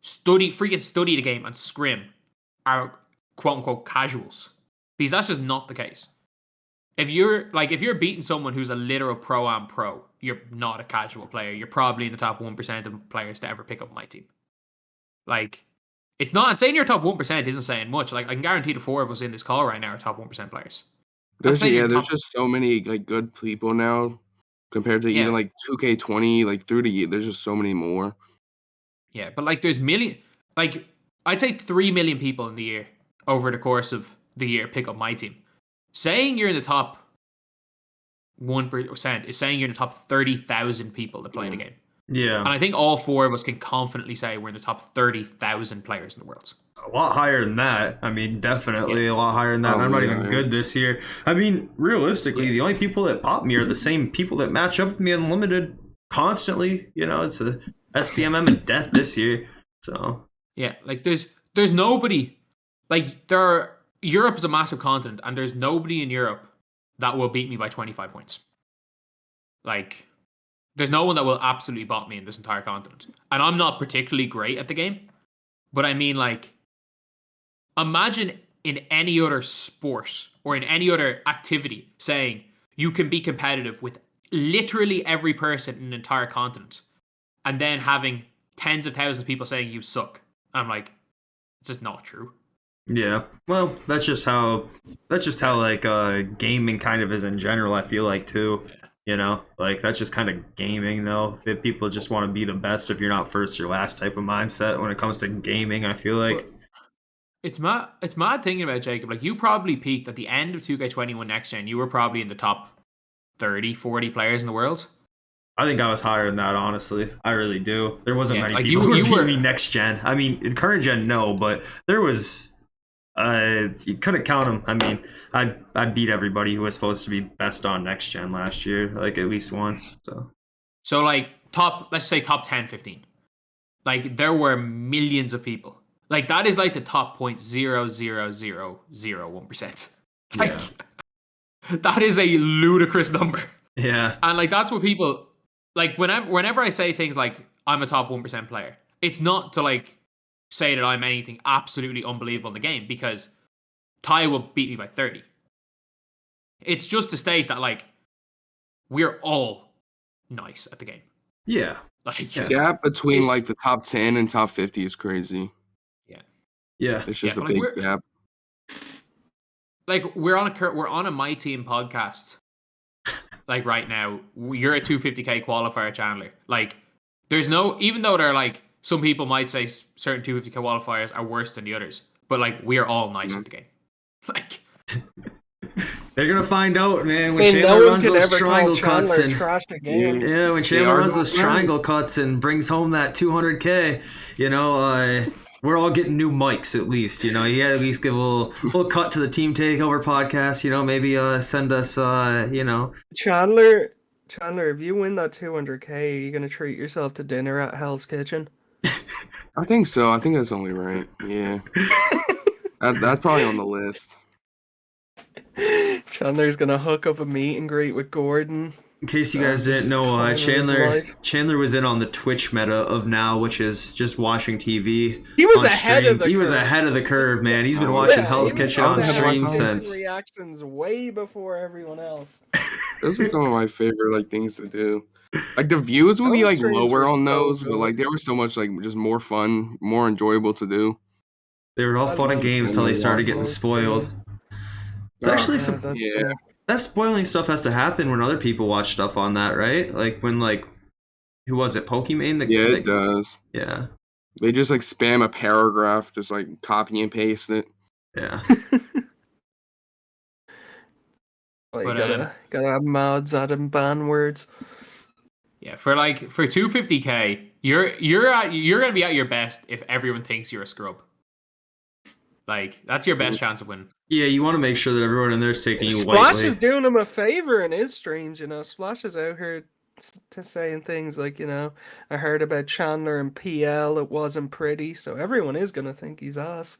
study the game and scrim are quote unquote casuals. Because that's just not the case. If you're beating someone who's a literal pro-am pro, you're not a casual player. You're probably in the top 1% of players to ever pick up my team. Like, it's not saying you're top 1% isn't saying much. Like, I can guarantee the four of us in this call right now are top 1% players. There's just so many like good people now compared to even like 2K20, like through the year. There's just so many more. Yeah, but like there's like I'd say 3 million people in the year over the course of the year pick up my team. Saying you're in the top 1% is saying you're in the top 30,000 people that play the game. Yeah. And I think all four of us can confidently say we're in the top 30,000 players in the world. A lot higher than that. I mean, definitely a lot higher than that. I'm not even good this year. I mean, realistically, the only people that pop me are the same people that match up with me in Limited constantly. You know, it's a SPMM and death this year. So yeah, like there's nobody, like Europe is a massive continent and there's nobody in Europe that will beat me by 25 points. Like, there's no one that will absolutely bot me in this entire continent. And I'm not particularly great at the game, but I mean, like, imagine in any other sport or in any other activity saying you can be competitive with literally every person in an entire continent and then having tens of thousands of people saying you suck. I'm like, it's just not true. Yeah, well, that's just how like gaming kind of is in general. I feel like too, you know, like that's just kind of gaming though. If people just want to be the best, if you're not first, you're last type of mindset when it comes to gaming. I feel like it's mad thinking about Jacob. Like you probably peaked at the end of 2K21 Next Gen. You were probably in the top 30, 40 players in the world. I think I was higher than that, honestly. I really do. There wasn't many people who were beating me Next Gen. I mean, in current gen, no, but there was. You couldn't count them. I mean, I beat everybody who was supposed to be best on Next Gen last year, like at least once. So like let's say top 10, 15. Like there were millions of people. Like that is like the top 0.00001%. Like that is a ludicrous number. Yeah. And like that's what people like whenever I say things like I'm a top 1% player, it's not to like say that I'm anything absolutely unbelievable in the game because Ty will beat me by 30. It's just to state that like we're all nice at the game. Yeah. Like the gap between like the top 10 and top 50 is crazy. Yeah. Yeah. It's just a big gap. Like we're on a MyTEAM podcast. Like right now, you're a 250k qualifier, Chandler. Like there's no, even though they're like some people might say certain 250k qualifiers are worse than the others, but like we are all nice at the game. Like they're gonna find out, man, when Chandler runs those triangle cuts and when Chandler runs those triangle cuts and brings home that 200k, you know, we're all getting new mics at least. You know, you gotta at least give a little cut to the Team Takeover podcast. You know, maybe send us, you know, Chandler, if you win that 200k, are you gonna treat yourself to dinner at Hell's Kitchen? I think so. I think that's only right. Yeah. That's probably on the list. Chandler's gonna hook up a meet and greet with Gordon. In case you guys didn't know, Chandler was in on the Twitch meta of now, which is just watching TV. He was ahead of the curve. He was ahead of the curve, man. He's been watching Hell's Kitchen on stream since. Reactions way before everyone else. Those were some of my favorite things to do. Like the views would be lower on those, but they were so much just more fun, more enjoyable to do. They were all fun and games until they started getting spoiled. It's actually that spoiling stuff has to happen when other people watch stuff on that, right? Like when who was it? Pokimane? It does. Yeah. They just spam a paragraph, just copy and paste it. Yeah. Gotta have mods out and ban words. Yeah, for 250k, you're gonna be at your best if everyone thinks you're a scrub. That's your best chance of winning. Yeah, you want to make sure that everyone in there is taking you Splash lightly. is doing him a favor in his streams, Splash is out here saying things like, I heard about Chandler and PL, it wasn't pretty, so everyone is gonna think he's ass.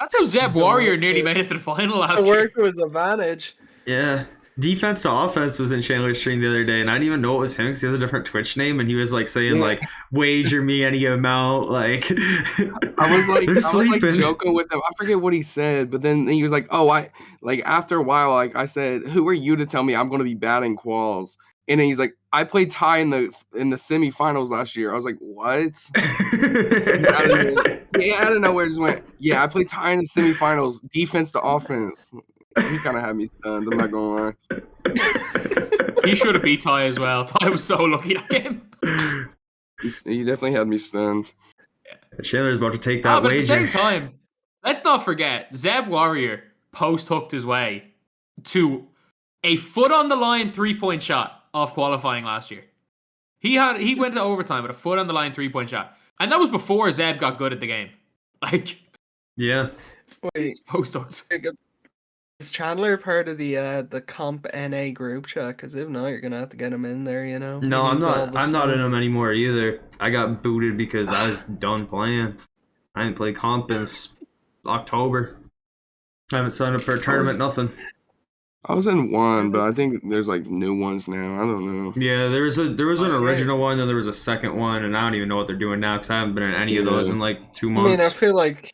That's how Zeb Warrior nearly made it to the final last year. It worked to his advantage. Yeah. Defense to offense was in Chandler's stream the other day, and I didn't even know it was him because he has a different Twitch name, and he was saying wager me any amount. I was joking with him. I forget what he said, but then he was after a while, I said, "Who are you to tell me I'm going to be bad in quals?" And then he's like, "I played Ty in the semifinals last year." I was like, "What?" Out of nowhere just went, "Yeah, I played Ty in the semifinals, defense to offense." He kind of had me stunned. I'm not gonna lie. He should have beat Ty as well. Ty was so lucky that game. He definitely had me stunned. Yeah. Chandler's about to take that but wager. At the same time, let's not forget, Zeb Warrior post-hooked his way to a foot on the line 3-point shot off qualifying last year. He went to overtime with a foot on the line 3-point shot. And that was before Zeb got good at the game. Yeah. Wait, post-hooked. Is Chandler part of the comp NA group chat? Because if not, you're gonna have to get him in there. No, I'm not. I'm not in them anymore either. I got booted because I was done playing. I didn't play comp since October. I haven't signed up for a tournament. Nothing. I was in one, but I think there's new ones now. I don't know. Yeah, there was an original one, then there was a second one, and I don't even know what they're doing now because I haven't been in any of those in 2 months. I mean, I feel like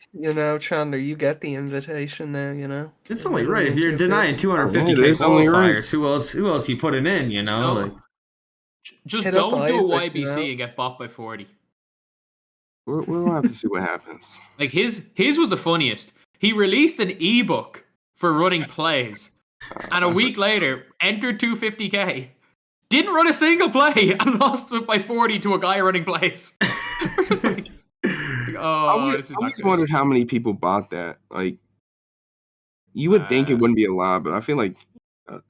Chandler, you get the invitation now. It's only right if you're denying 250k qualifiers. Who else you putting in? Just don't do a YBC and get bought by 40. We'll have to see what happens. His was the funniest. He released an ebook for running plays. And a week later, entered 250k, didn't run a single play, and lost it by 40 to a guy running plays. We're just this is not I always wondered how many people bought that. You would think it wouldn't be a lot, but I feel I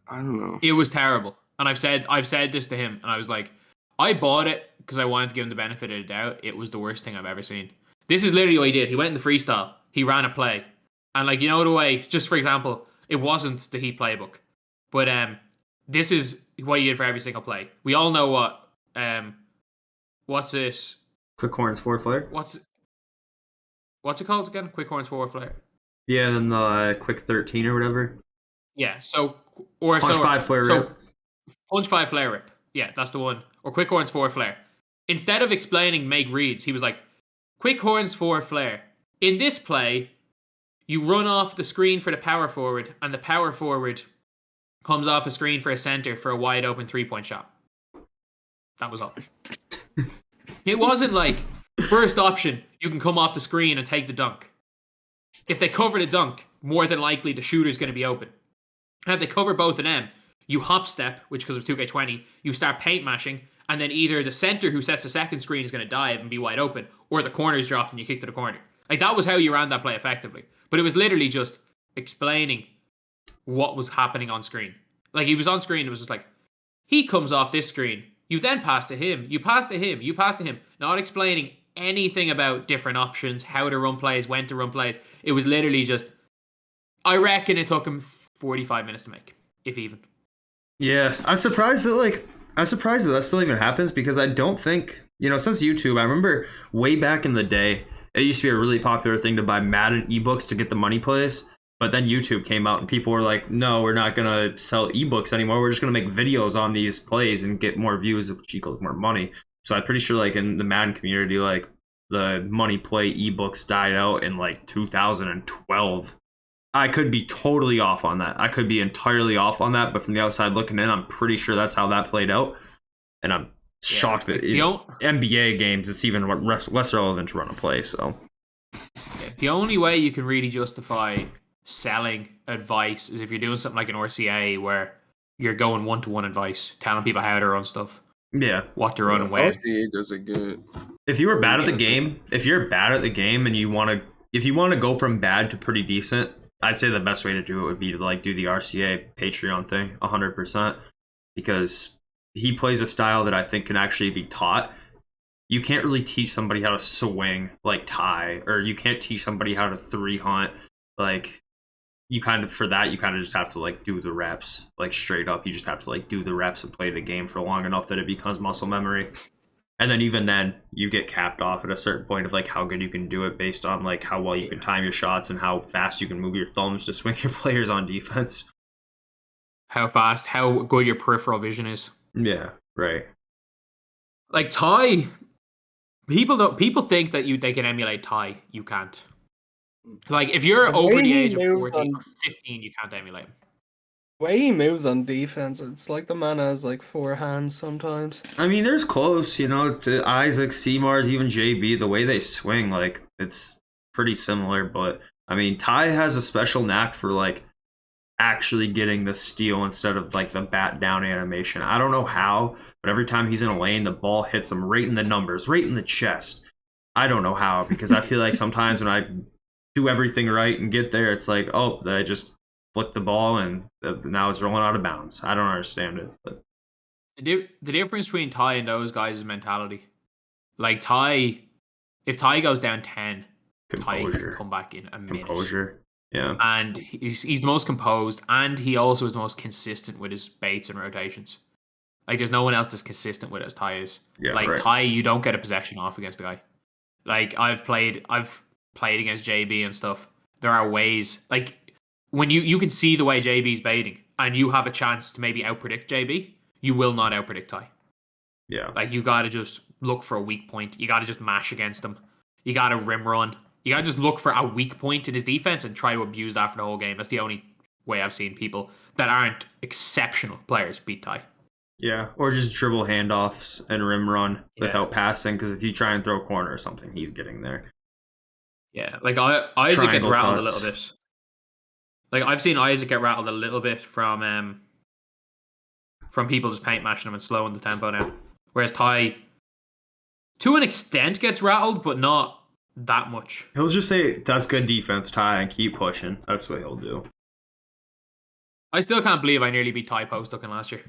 don't know. It was terrible. And I've said this to him, and I was like, I bought it because I wanted to give him the benefit of the doubt. It was the worst thing I've ever seen. This is literally what he did. He went in the freestyle. He ran a play. And the way, just for example, it wasn't the Heat playbook, but this is what he did for every single play. We all know what's it? Quick horns forward flare. What's it called again? Quick horns forward flare. Yeah, then the quick 13 or whatever. Yeah. So punch 5 flare rip. Punch 5 flare rip. Yeah, that's the one. Or quick horns forward flare. Instead of explaining make reads, he was like, quick horns forward flare. In this play, you run off the screen for the power forward, and the power forward comes off a screen for a center for a wide open 3-point shot. That was all. It wasn't first option, you can come off the screen and take the dunk. If they cover the dunk, more than likely the shooter's going to be open. And if they cover both of them, you hop step, which because of 2k20, you start paint mashing, and then either the center who sets the second screen is going to dive and be wide open, or the corner's dropped and you kick to the corner. That was how you ran that play effectively. But it was literally just explaining what was happening on screen. He was on screen, it was just he comes off this screen, you then pass to him, you pass to him, you pass to him, not explaining anything about different options, how to run plays, when to run plays. It was literally just, I reckon it took him 45 minutes to make, if even. Yeah, I'm surprised that still even happens because I don't think, since YouTube, I remember way back in the day, it used to be a really popular thing to buy Madden ebooks to get the money plays. But then YouTube came out and people were like, no, we're not going to sell ebooks anymore. We're just going to make videos on these plays and get more views, which equals more money. So I'm pretty sure like in the Madden community, like the money play ebooks died out in like 2012. I could be totally off on that. I could be entirely off on that. But from the outside looking in, I'm pretty sure that's how that played out. And I'm shocked that in NBA games, it's even less relevant to run a play. So the only way you can really justify selling advice is if you're doing something like an RCA where you're going one-to-one advice, telling people how to run stuff. Yeah. What to run and when. RCA does it good. If you were bad at the game, if you're bad at the game and you want to go from bad to pretty decent, I'd say the best way to do it would be to like do the RCA Patreon thing 100%, because he plays a style that I think can actually be taught. You can't really teach somebody how to swing like Ty, or you can't teach somebody how to 3-hunt. Like you kind of just have to like do the reps, like straight up. You just have to like do the reps and play the game for long enough that it becomes muscle memory. And then even then you get capped off at a certain point of like how good you can do it based on like how well you can time your shots and how fast you can move your thumbs to swing your players on defense. How fast, how good your peripheral vision is. Yeah, right. Like Ty, people think that they can emulate Ty. You can't. Like if you're over the age of 14 or 15, you can't emulate him. The way he moves on defense, it's like the man has like 4 hands sometimes. I mean, there's close, to Isaac, Seymour's, even JB. The way they swing, like it's pretty similar. But I mean, Ty has a special knack for like actually getting the steal instead of like the bat down animation. I don't know how, but every time he's in a lane, the ball hits him right in the numbers, right in the chest. I don't know how, because I feel like sometimes when I do everything right and get there, it's like, oh, I just flicked the ball and now it's rolling out of bounds. I don't understand it. But the difference between Ty and those guys is mentality. Like Ty, if Ty goes down 10, Ty can come back in a minute. Composure. Yeah. And he's the most composed, and he also is the most consistent with his baits and rotations. Like there's no one else that's consistent with it as Ty is. Yeah, like right. Ty, you don't get a possession off against the guy. Like I've played against JB and stuff. There are ways, like when you can see the way JB's baiting and you have a chance to maybe outpredict JB, you will not outpredict Ty. Yeah. Like you gotta just look for a weak point. You gotta just mash against him. You gotta rim run. You gotta just look for a weak point in his defense and try to abuse that for the whole game. That's the only way I've seen people that aren't exceptional players beat Ty. Yeah, or just dribble handoffs and rim run without passing, because if you try and throw a corner or something, he's getting there. Yeah, like Isaac gets rattled a little bit. Like I've seen Isaac get rattled a little bit from people just paint matching him and slowing the tempo down. Whereas Ty, to an extent, gets rattled, but not that much. He'll just say, that's good defense, Ty, and keep pushing. That's what he'll do. I still can't believe I nearly beat Ty post-hooking last year.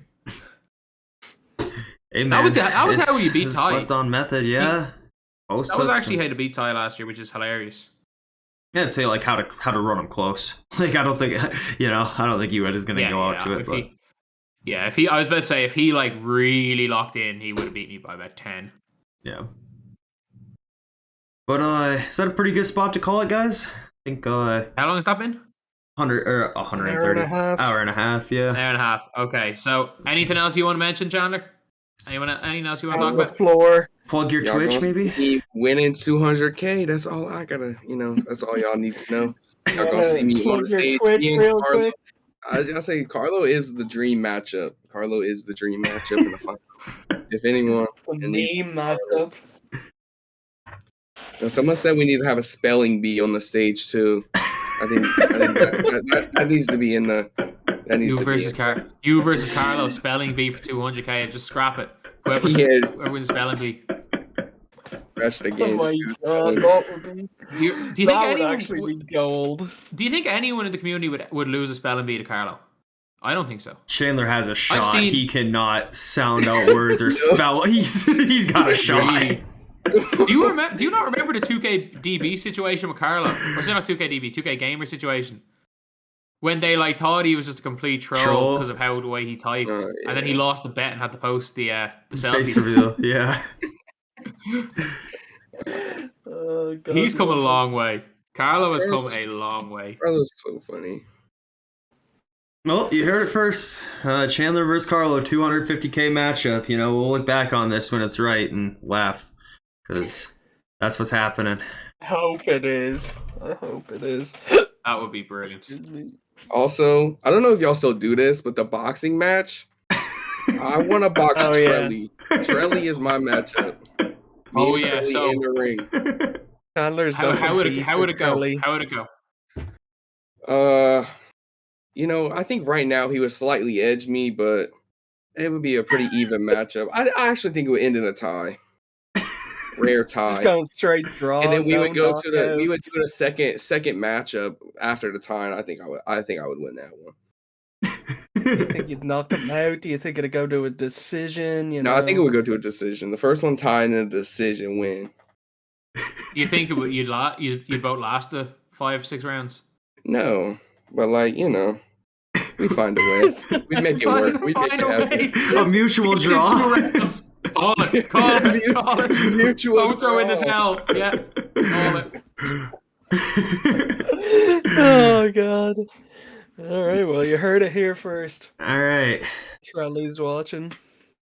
Hey, man, that was how you beat Ty. Slept on method, yeah. That was actually how to beat Ty last year, which is hilarious. Yeah, I'd say like how to run him close. Like I don't think Ewed is gonna go out to it. But I was about to say if he like really locked in, he would have beat me by about 10. Yeah. But is that a pretty good spot to call it, guys? I think how long has that been? 100 or 130. Hour and a half, yeah. Hour and a half. Okay. So anything else you want to mention, Chandler? Anything else you want to talk the about? Floor. Plug your Twitch, maybe? Winning 200k. That's all I gotta, that's all y'all need to know. Y'all gonna see me on the stage. Real quick. I say Carlo is the dream matchup. Carlo is the dream matchup in the final. If anyone, the dream matchup. Now, someone said we need to have a spelling bee on the stage too. I think that needs to be in the. You versus Carlo spelling bee for 200k. Just scrap it. Whoever wins spelling bee. Scratch the game. Oh my god, that would be. Do you think that would actually be gold? Do you think anyone in the community would lose a spelling bee to Carlo? I don't think so. Chandler has a shot. He cannot sound out words or spell. He's got a shot. Do you not remember the 2k DB situation with Carlo? Or sorry, not 2k DB, 2k gamer situation, when they like thought he was just a complete troll because of the way he typed, and then he lost the bet and had to post the selfie. Reveal. Yeah. He's come a long way. Carlo has come a long way. Carlo's so funny. Well, you heard it first. Chandler versus Carlo, 250k matchup. You know, we'll look back on this when it's right and laugh, because that's what's happening. I hope it is. That would be brilliant. Also, I don't know if y'all still do this, but the boxing match, I want to box Trelly. Yeah. Trelly is my matchup. Me and Trelly in the ring. Chandler's how would it go? How would it go? You know, I think right now he would slightly edge me, but it would be a pretty even matchup. I actually think it would end in a tie. Rare tie. Just going straight draw. And then we would go to the second matchup after the tie. I think I would win that one. Do you think you'd knock him out? Do you think it'd go to a decision? No, I think it would go to a decision. The first one tie and then the decision win. Do you think you'd both last the 5-6 rounds? No, but we'd find a way. We'd make it work. We'd make it happen. A mutual draw. Call it. Mutual. Don't throw in the towel. Yeah. Call it. Oh God. All right. Well, you heard it here first. All right. Trelly's watching.